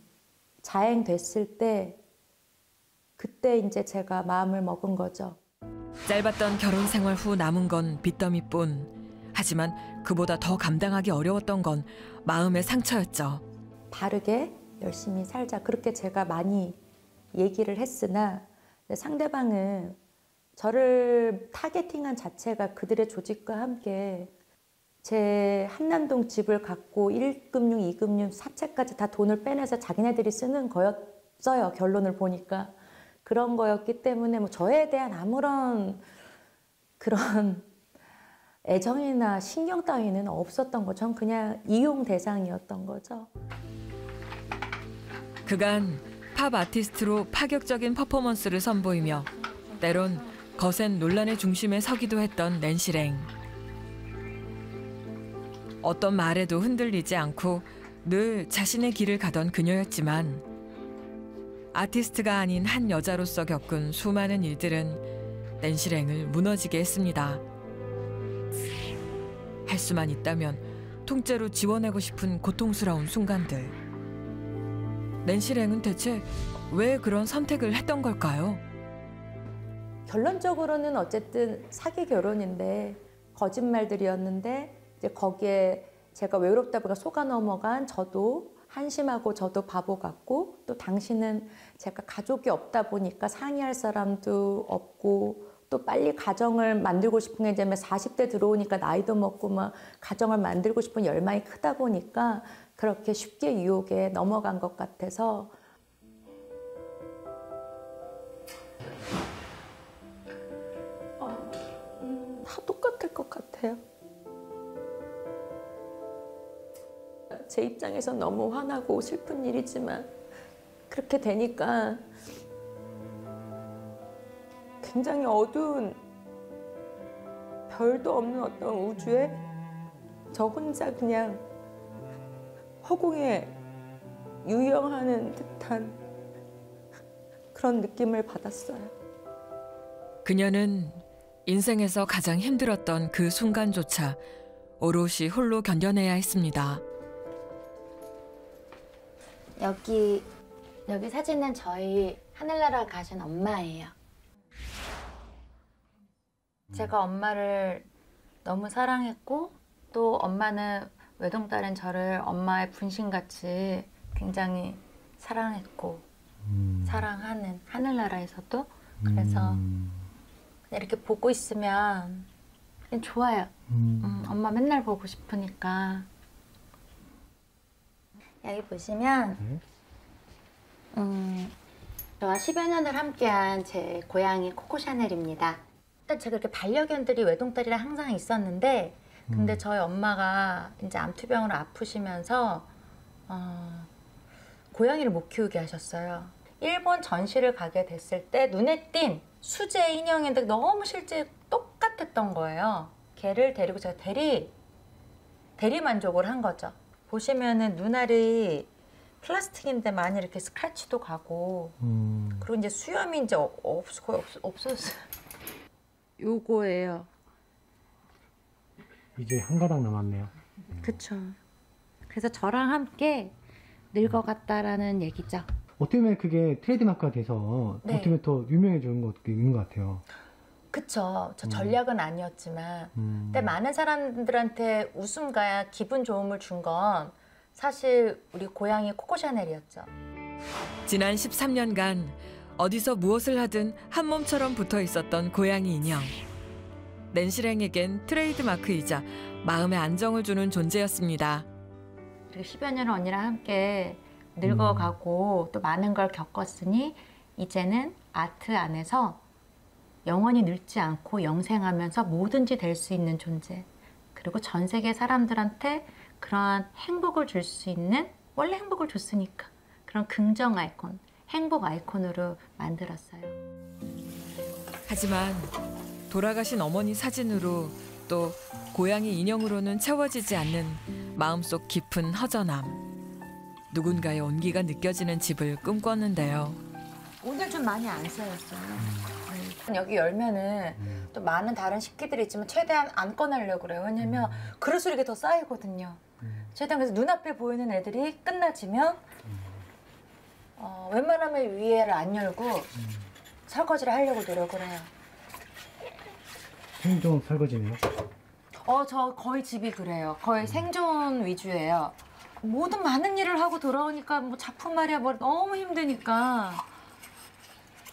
자행됐을 때, 그때 이제 제가 마음을 먹은 거죠. 짧았던 결혼 생활 후 남은 건 빚더미뿐. 하지만 그보다 더 감당하기 어려웠던 건 마음의 상처였죠. 바르게 열심히 살자, 그렇게 제가 많이 얘기를 했으나 상대방은 저를 타겟팅한 자체가 그들의 조직과 함께 제 한남동 집을 갖고 1금융, 2금융, 사채까지 다 돈을 빼내서 자기네들이 쓰는 거였어요. 결론을 보니까. 그런 거였기 때문에 뭐 저에 대한 아무런 그런 애정이나 신경 따위는 없었던 거죠. 전 그냥 이용 대상이었던 거죠. 그간 팝 아티스트로 파격적인 퍼포먼스를 선보이며 때론 거센 논란의 중심에 서기도 했던 낸시랭. 어떤 말에도 흔들리지 않고 늘 자신의 길을 가던 그녀였지만 아티스트가 아닌 한 여자로서 겪은 수많은 일들은 낸시랭을 무너지게 했습니다. 할 수만 있다면 통째로 지워내고 싶은 고통스러운 순간들. 낸시랭은 대체 왜 그런 선택을 했던 걸까요? 결론적으로는 어쨌든 사기 결혼인데 거짓말들이었는데, 이제 거기에 제가 외롭다 보니까 속아 넘어간 저도 한심하고 저도 바보 같고, 또 당신은 제가 가족이 없다 보니까 상의할 사람도 없고, 또 빨리 가정을 만들고 싶은 게 이제 40대 들어오니까 나이도 먹고 막 가정을 만들고 싶은 열망이 크다 보니까 그렇게 쉽게 유혹에 넘어간 것 같아서. 다 똑같을 것 같아요. 제 입장에서 너무 화나고 슬픈 일이지만 그렇게 되니까 굉장히 어두운, 별도 없는 어떤 우주에 저 혼자 그냥 허공에 유영하는 듯한 그런 느낌을 받았어요. 그녀는 인생에서 가장 힘들었던 그 순간조차 오롯이 홀로 견뎌내야 했습니다. 여기 사진은 저희 하늘나라 가신 엄마예요. 제가 엄마를 너무 사랑했고, 또 엄마는 외동딸인 저를 엄마의 분신같이 굉장히 사랑했고 사랑하는, 하늘나라에서도. 그래서 그냥 이렇게 보고 있으면 그냥 좋아요. 엄마 맨날 보고 싶으니까. 여기 보시면 저와 10여 년을 함께한 제 고양이 코코샤넬입니다. 일단 제가 이렇게 반려견들이 외동딸이랑 항상 있었는데, 근데 저희 엄마가 이제 암투병으로 아프시면서 고양이를 못 키우게 하셨어요. 일본 전시를 가게 됐을 때 눈에 띈 수제 인형인데 너무 실제 똑같았던 거예요. 걔를 데리고 제가 대리 만족을 한 거죠. 보시면은 눈알이 플라스틱인데 많이 이렇게 스크래치도 가고, 그리고 이제 수염이 이제 거의 없었어요. 요거예요. 이제 한 가닥 남았네요. 그쵸. 그래서 저랑 함께 늙어갔다라는 얘기죠. 어떻게 보면 그게 트레이드마크가 돼서 네. 어떻게 보면 더 유명해지는 것도 있는 것 같아요. 그쵸. 저 전략은 아니었지만 근데 많은 사람들한테 웃음과 기분 좋음을 준 건 사실 우리 고양이 코코샤넬이었죠. 지난 13년간 어디서 무엇을 하든 한 몸처럼 붙어 있었던 고양이 인형. 낸시랭에겐 트레이드마크이자 마음의 안정을 주는 존재였습니다. 그리고 10여 년을 언니랑 함께 늙어가고 또 많은 걸 겪었으니 이제는 아트 안에서 영원히 늙지 않고 영생하면서 뭐든지 될 수 있는 존재. 그리고 전 세계 사람들한테 그러한 행복을 줄 수 있는, 원래 행복을 줬으니까 그런 긍정 아이콘, 행복 아이콘으로 만들었어요. 하지만 돌아가신 어머니 사진으로 또 고양이 인형으로는 채워지지 않는 마음속 깊은 허전함. 누군가의 온기가 느껴지는 집을 꿈꿨는데요. 오늘 좀 많이 안 쌓였어요. 여기 열면은 또 많은 다른 식기들이 있지만 최대한 안 꺼내려고 그래요. 왜냐면 그럴수록 이게 더 쌓이거든요. 최대한 그래서 눈앞에 보이는 애들이 끝나지면 웬만하면 위에를 안 열고 설거지를 하려고 노력을 해요. 생존 설거지네요. 저 거의 집이 그래요. 거의 생존 위주예요. 모든 많은 일을 하고 돌아오니까 뭐 작품 말이야 뭐 너무 힘드니까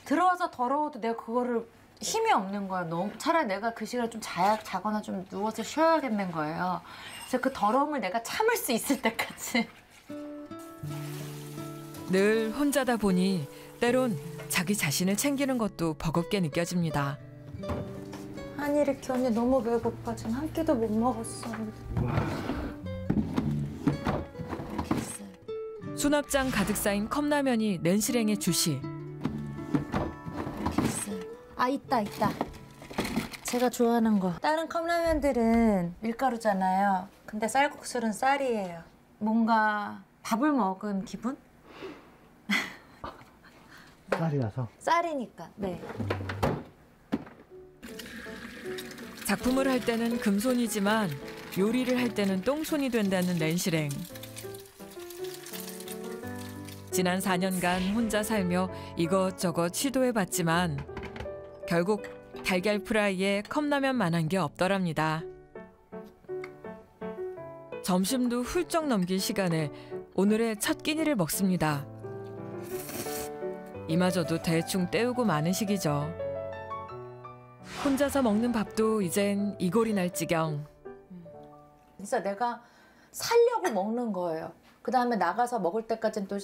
들어와서 더러워도 내가 그거를 힘이 없는 거예요. 너무 차라리 내가 그 시간에 좀 자거나 좀 누워서 쉬어야겠는 거예요. 그래서 그 더러움을 내가 참을 수 있을 때까지. 늘 혼자다 보니 때론 자기 자신을 챙기는 것도 버겁게 느껴집니다. 아니 이렇게 언니 너무 배고파. 지금 한 끼도 못 먹었어. 수납장 가득 쌓인 컵라면이 낸시랭의 주시. 있다. 제가 좋아하는 거. 다른 컵라면들은 밀가루잖아요. 근데 쌀국수는 쌀이에요. 뭔가 밥을 먹은 기분? 쌀이라서? 쌀이니까, 네. 작품을 할 때는 금손이지만 요리를 할 때는 똥손이 된다는 낸시랭. 지난 4년간 혼자 살며 이것저것 시도해봤지만 결국 달걀 프라이에 컵라면만한 게 없더랍니다. 점심도 훌쩍 넘긴 시간에 오늘의 첫 끼니를 먹습니다. 이마저도 대충 때우고 마는 시기죠. 혼자서 먹는 밥도 이젠 이골이 날 지경. 진짜 내가 살려고 먹는 거예요. 그 다음에 나가서 먹을 때까지는 또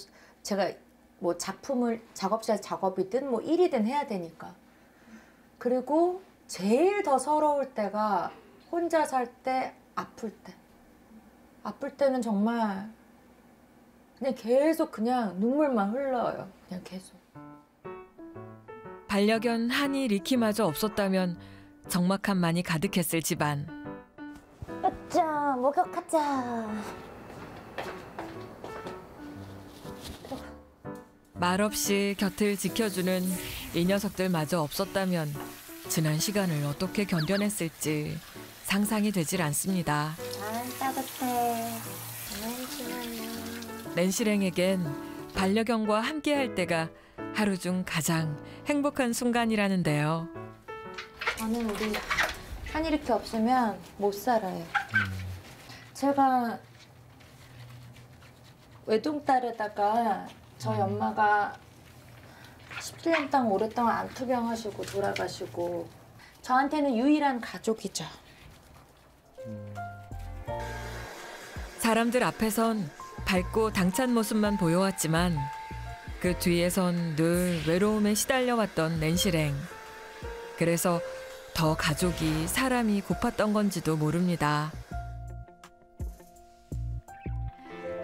제가 뭐 작업실 작업이든 뭐 일이든 해야 되니까. 그리고 제일 더 서러울 때가 혼자 살 때, 아플 때. 아플 때는 정말 그냥 계속 그냥 눈물만 흘러요. 그냥 계속. 반려견 하니 리키마저 없었다면 적막함만이 가득했을 집안. 가자, 목욕하자. 말없이 곁을 지켜주는 이 녀석들마저 없었다면 지난 시간을 어떻게 견뎌냈을지 상상이 되질 않습니다. 따뜻해. 괜찮아요. 낸시랭에겐 반려견과 함께할 때가 하루 중 가장 행복한 순간이라는데요. 저는 우리 한이 이렇게 없으면 못 살아요. 제가 외동딸에다가 저희 엄마가 17년 동안 오랫동안 안투병하시고 돌아가시고 저한테는 유일한 가족이죠. 사람들 앞에선 밝고 당찬 모습만 보여왔지만 그 뒤에선 늘 외로움에 시달려왔던 낸시랭. 그래서 더 가족이 사람이 고팠던 건지도 모릅니다.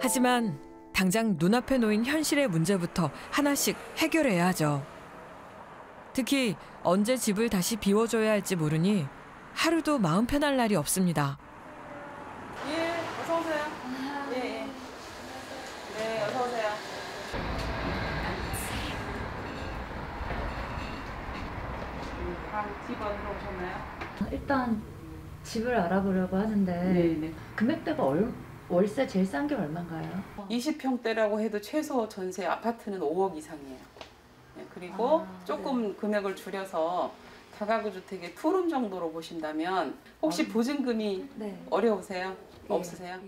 하지만 당장 눈앞에 놓인 현실의 문제부터 하나씩 해결해야 하죠. 특히 언제 집을 다시 비워줘야 할지 모르니 하루도 마음 편할 날이 없습니다. 예, 어서 오세요. 예. 네, 어서 오세요. 집 어디로 오셨나요? 일단 집을 알아보려고 하는데 네네. 금액대가 월세 제일 싼 게 얼마인가요? 20평대라고 해도 최소 전세 아파트는 5억 이상이에요. 네, 그리고 조금 금액을 줄여서 다가구 주택의 투룸 정도로 보신다면 혹시 보증금이 어려우세요? 없으세요?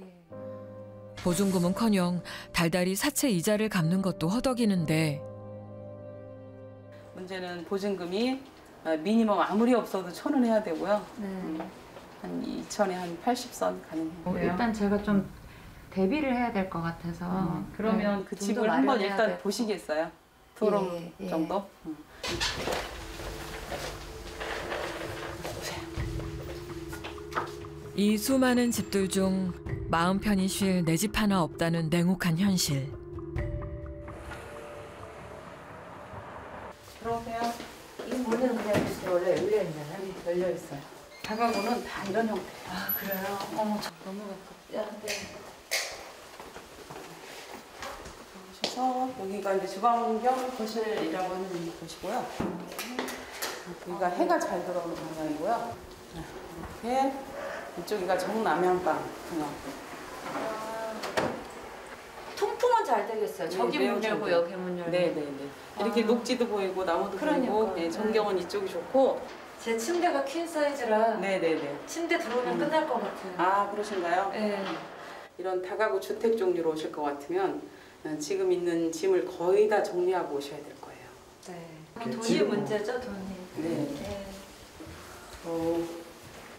보증금은커녕 달달이 사채 이자를 갚는 것도 허덕이는데 문제는 보증금이 미니멈 아무리 없어도 1,000원 해야 되고요. 한 2천에 한 80선 가능해요. 일단 제가 좀 대비를 해야 될 것 같아서 그러면 그 집을 한번 일단 보시겠어요? 투룸 정도? 이 수많은 집들 중 마음 편히 쉴 내 집 하나 없다는 냉혹한 현실. 들어오세요. 이 문은 그냥 원래 열려 있나요? 열려 있어요. 다가구는 다 이런 형태. 아 그래요? 어머 너무 가깝다. 오셔서 여기가 이제 주방 겸 거실이라고 하는 곳이고요. 여기가 해가 잘 들어오는 방향이고요. 이렇게 이쪽이가 정남향방 방향. 통풍은 잘 되겠어요. 저기 문 열고 여기 문 열고. 네네네. 이렇게 녹지도 보이고 나무도 보이고 네, 전경은 이쪽이 좋고. 제 침대가 퀸 사이즈라. 네네네. 침대 들어오면 끝날 것 같아요. 아 그러신가요? 네. 이런 다가구 주택 종류로 오실 것 같으면 지금 있는 짐을 거의 다 정리하고 오셔야 될 거예요. 네. 돈이 문제죠, 돈이. 네.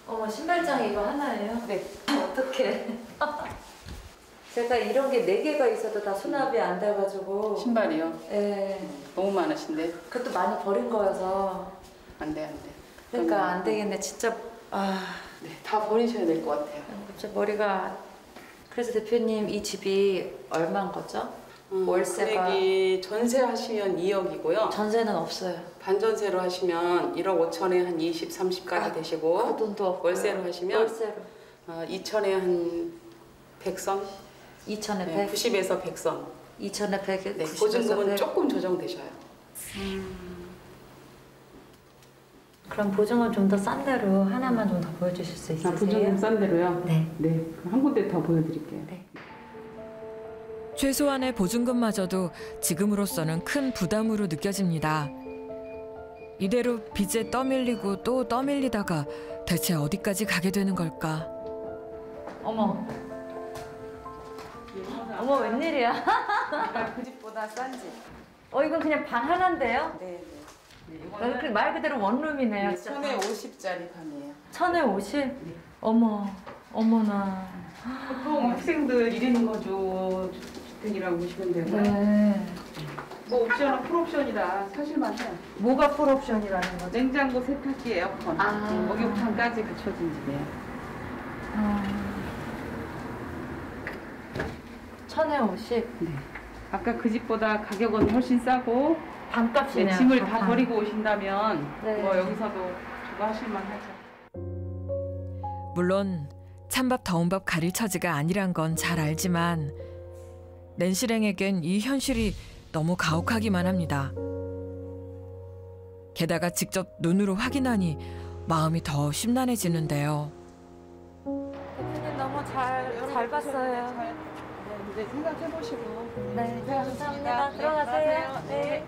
어머 신발장 이거 하나예요? 네. 어떡해. 제가 이런 게 4개가 있어도 다 수납이 안 돼가지고. 신발이요? 네. 너무 많으신데? 그것도 많이 버린 거여서. 안 돼. 그러니까 안 되겠네. 진짜 네, 다 버리셔야 될 것 같아요. 진짜 머리가. 그래서 대표님 이 집이 얼마인 거죠? 월세가. 금액이 전세하시면 2억이고요. 전세는 없어요. 반전세로 하시면 1억 5천에 한 20, 30까지 되시고 그 돈도 없고요. 월세로 하시면 월세로. 2천에 한 100선? 2천에 100? 네, 90에서 100선. 2천에 100에 네, 보증금은 조금 조정되셔요. 그럼 보증은 좀 더 싼 데로 하나만 좀 더 보여주실 수 있으세요? 보증금 싼 데로요? 네. 네, 한 군데 더 보여드릴게요. 네. 최소한의 보증금마저도 지금으로서는 큰 부담으로 느껴집니다. 이대로 빚에 떠밀리고 또 떠밀리다가 대체 어디까지 가게 되는 걸까? 어머. 어머 웬일이야? 그 집보다 싼 집. 이건 그냥 방 하나인데요? 네. 이거는 말 그대로 원룸이네요. 1,050짜리 방이에요. 1,050? 어머, 어머나. 보통 학생들 1인 거주 주택이라고 보시면 되고요. 네. 뭐 옵션은 풀옵션이라 사실만 해요. 뭐가 풀옵션이라는 거죠? 냉장고, 세탁기, 에어컨, 목욕탕까지 갖춰진 집이에요. 1,050? 네. 아까 그 집보다 가격은 훨씬 싸고 반값이네요. 네, 짐을 다 버리고 오신다면 네. 뭐 여기서도 주거 하실만 하죠. 물론 찬밥 더운 밥 가릴 처지가 아니란 건 잘 알지만 낸시랭에겐 이 현실이 너무 가혹하기만 합니다. 게다가 직접 눈으로 확인하니 마음이 더 심란해지는데요. 대표님 너무 잘 봤어요. 네, 생각해보시고. 네, 감사합니다. 들어가세요. 네.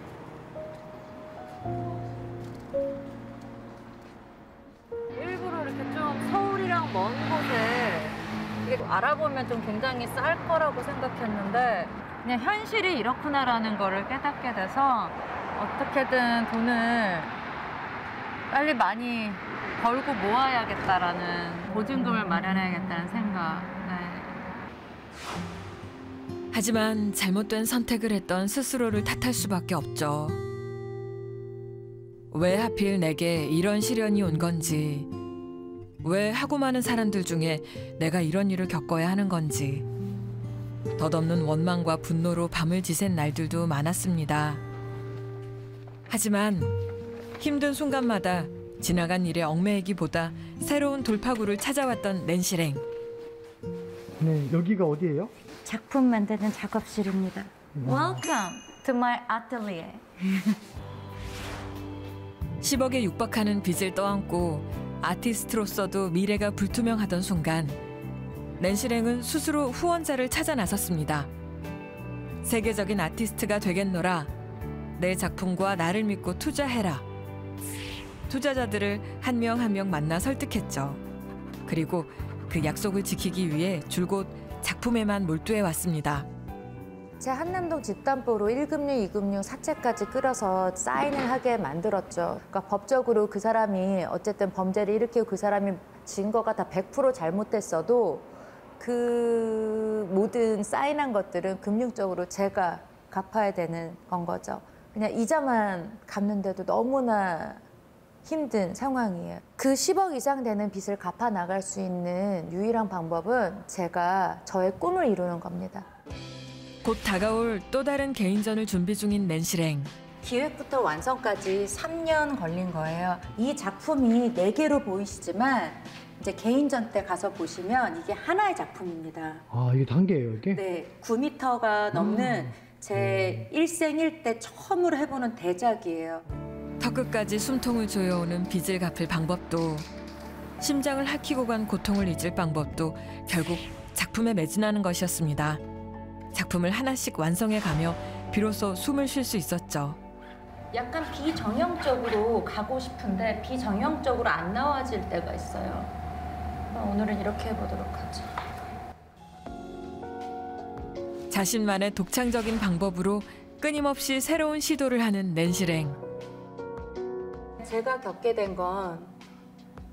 일부러 이렇게 좀 서울이랑 먼 곳에 이게 알아보면 좀 굉장히 쌀 거라고 생각했는데 그냥 현실이 이렇구나라는 거를 깨닫게 돼서 어떻게든 돈을 빨리 많이 벌고 모아야겠다라는 보증금을 마련해야겠다는 생각. 네. 하지만 잘못된 선택을 했던 스스로를 탓할 수밖에 없죠. 왜 하필 내게 이런 시련이 온 건지, 왜 하고 많은 사람들 중에 내가 이런 일을 겪어야 하는 건지 덧없는 원망과 분노로 밤을 지샌 날들도 많았습니다. 하지만 힘든 순간마다 지나간 일에 얽매이기보다 새로운 돌파구를 찾아왔던 낸시랭. 네, 여기가 어디예요? 작품 만드는 작업실입니다. Welcome to my atelier. 10억에 육박하는 빚을 떠안고 아티스트로서도 미래가 불투명하던 순간 낸시랭은 스스로 후원자를 찾아 나섰습니다. 세계적인 아티스트가 되겠노라. 내 작품과 나를 믿고 투자해라. 투자자들을 한 명 한 명 만나 설득했죠. 그리고 그 약속을 지키기 위해 줄곧 작품에만 몰두해 왔습니다. 제 한남동 집담보로 1금융, 2금융 사채까지 끌어서 사인을 하게 만들었죠. 그러니까 법적으로 그 사람이 어쨌든 범죄를 일으키고 그 사람이 증거가 다 100% 잘못됐어도 그 모든 사인한 것들은 금융적으로 제가 갚아야 되는 건 거죠. 그냥 이자만 갚는데도 너무나 힘든 상황이에요. 그 10억 이상 되는 빚을 갚아 나갈 수 있는 유일한 방법은 제가 저의 꿈을 이루는 겁니다. 곧 다가올 또 다른 개인전을 준비 중인 낸시랭. 기획부터 완성까지 3년 걸린 거예요. 이 작품이 4개로 보이시지만 이제 개인전 때 가서 보시면 이게 하나의 작품입니다. 아, 이게 단계예요, 이게? 네, 9m가 넘는 제 일생 일대 처음으로 해보는 대작이에요. 턱끝까지 숨통을 조여오는 빚을 갚을 방법도, 심장을 핥히고 간 고통을 잊을 방법도 결국 작품에 매진하는 것이었습니다. 작품을 하나씩 완성해가며 비로소 숨을 쉴 수 있었죠. 약간 비정형적으로 가고 싶은데 비정형적으로 안 나와질 때가 있어요. 오늘은 이렇게 해보도록 하죠. 자신만의 독창적인 방법으로 끊임없이 새로운 시도를 하는 낸시랭. 제가 겪게 된 건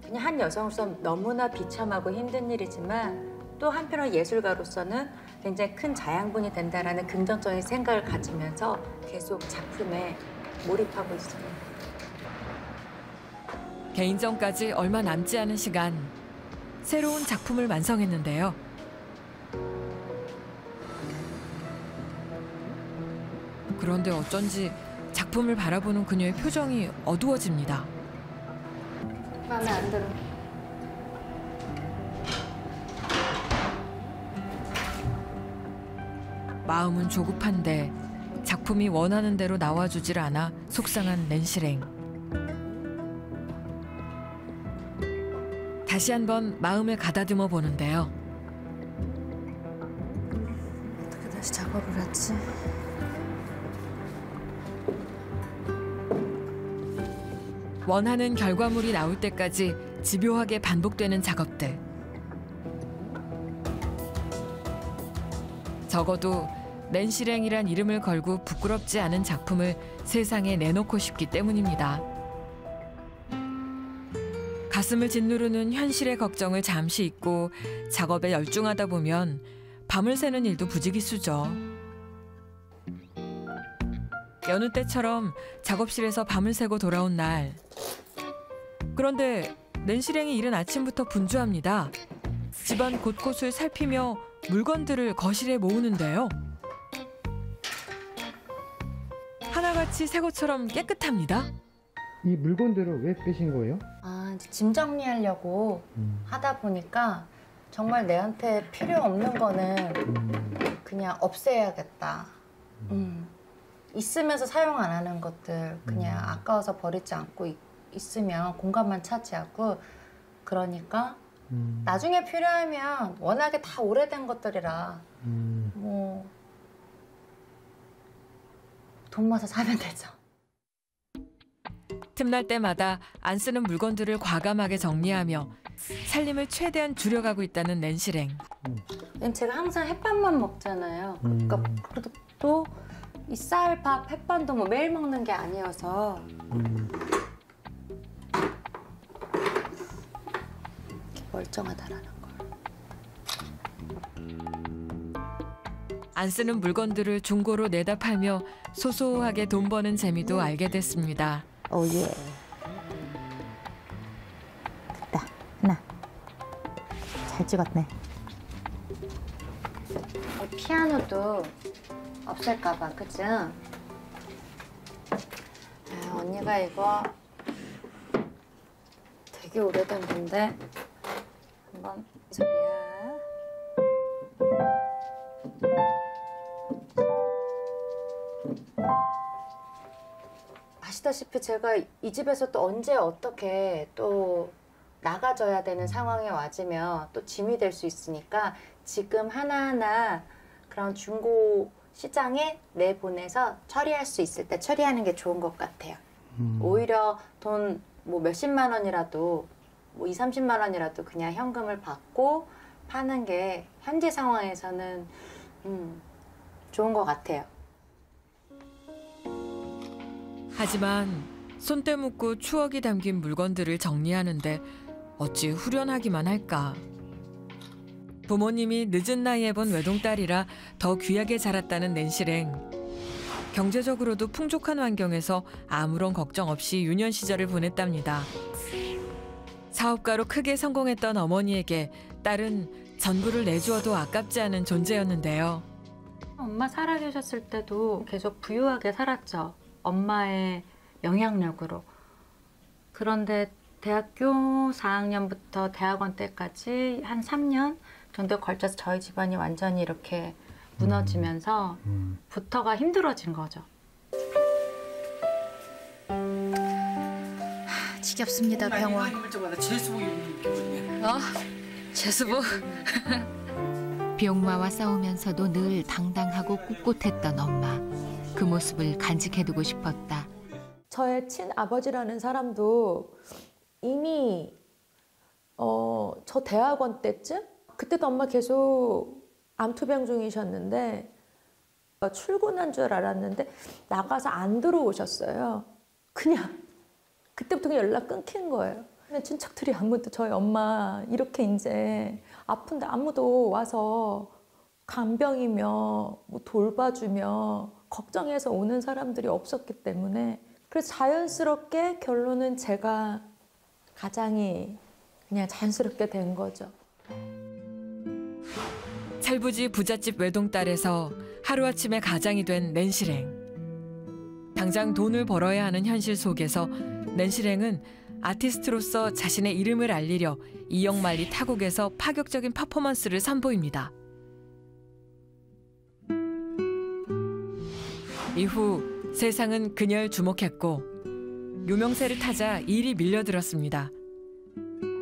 그냥 한 여성으로서 너무나 비참하고 힘든 일이지만 또 한편으로 예술가로서는 굉장히 큰 자양분이 된다는 긍정적인 생각을 가지면서 계속 작품에 몰입하고 있습니다. 개인전까지 얼마 남지 않은 시간, 새로운 작품을 완성했는데요. 그런데 어쩐지 작품을 바라보는 그녀의 표정이 어두워집니다. 마음에 안 들어. 마음은 조급한데 작품이 원하는 대로 나와주질 않아 속상한 낸시랭. 다시 한번 마음을 가다듬어 보는데요. 어떻게 다시 작업을 하지? 원하는 결과물이 나올 때까지 집요하게 반복되는 작업들. 적어도 낸시랭이란 이름을 걸고 부끄럽지 않은 작품을 세상에 내놓고 싶기 때문입니다. 가슴을 짓누르는 현실의 걱정을 잠시 잊고 작업에 열중하다 보면 밤을 새는 일도 부지기수죠. 여느 때처럼 작업실에서 밤을 새고 돌아온 날. 그런데 낸시랭이 이른 아침부터 분주합니다. 집안 곳곳을 살피며 물건들을 거실에 모으는데요. 하나같이 새 것처럼 깨끗합니다. 이 물건들을 왜 빼신 거예요? 아, 이제 짐 정리하려고 하다 보니까 정말 내한테 필요 없는 거는 그냥 없애야겠다. 있으면서 사용 안 하는 것들 그냥 아까워서 버리지 않고 있으면 공간만 차지하고 그러니까 나중에 필요하면 워낙에 다 오래된 것들이라 뭐 돈 모아서 사면 되죠. 틈날 때마다 안 쓰는 물건들을 과감하게 정리하며 살림을 최대한 줄여가고 있다는 낸시랭. 제가 항상 햇반만 먹잖아요. 그러니까 그래도 또 이 쌀, 밥, 햇반도 뭐 매일 먹는 게 아니어서 이렇게 멀쩡하다라는 걸. 안 쓰는 물건들을 중고로 내다 팔며 소소하게 돈 버는 재미도 알게 됐습니다. 오 예. 됐다. 하나. 잘 찍었네. 피아노도 없앨까 봐, 그치? 아, 언니가 이거 되게 오래된 건데 한번 저기야. 아시다시피 제가 이 집에서 또 언제 어떻게 또 나가져야 되는 상황에 와지면 또 짐이 될 수 있으니까 지금 하나하나 그런 중고 시장에 내보내서 처리할 수 있을 때 처리하는 게 좋은 것 같아요. 오히려 돈 뭐 몇십만 원이라도 뭐 20, 30만 원이라도 그냥 현금을 받고 파는 게 현재 상황에서는 좋은 것 같아요. 하지만 손때 묻고 추억이 담긴 물건들을 정리하는데 어찌 후련하기만 할까. 부모님이 늦은 나이에 본 외동딸이라 더 귀하게 자랐다는 낸실행. 경제적으로도 풍족한 환경에서 아무런 걱정 없이 유년 시절을 보냈답니다. 사업가로 크게 성공했던 어머니에게 딸은 전부를 내주어도 아깝지 않은 존재였는데요. 엄마 살아계셨을 때도 계속 부유하게 살았죠. 엄마의 영향력으로. 그런데 대학교 4학년부터 대학원 때까지 한 3년 정도 걸쳐서 저희 집안이 완전히 이렇게 무너지면서 부터가 힘들어진 거죠. 지겹습니다, 병원. 재수부? 병마와 싸우면서도 늘 당당하고 꿋꿋했던 엄마. 그 모습을 간직해두고 싶었다. 저의 친아버지라는 사람도 이미 저 대학원 때쯤? 그때도 엄마 계속 암투병 중이셨는데 출근한 줄 알았는데 나가서 안 들어오셨어요. 그냥 그때부터 그냥 연락 끊긴 거예요. 근데 친척들이 아무도 저희 엄마 이렇게 이제 아픈데 아무도 와서 간병이며 뭐 돌봐주며 걱정해서 오는 사람들이 없었기 때문에 그래서 자연스럽게 결론은 제가 가장이 그냥 자연스럽게 된 거죠. 찰부지 부잣집 외동딸에서 하루아침에 가장이 된 낸실행. 당장 돈을 벌어야 하는 현실 속에서 낸실행은 아티스트로서 자신의 이름을 알리려 이영만리 타국에서 파격적인 퍼포먼스를 선보입니다. 이후 세상은 그녀를 주목했고 유명세를 타자 일이 밀려들었습니다.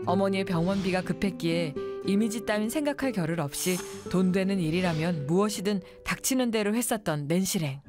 어머니의 병원비가 급했기에 이미지 따윈 생각할 겨를 없이 돈 되는 일이라면 무엇이든 닥치는 대로 했었던 낸실행.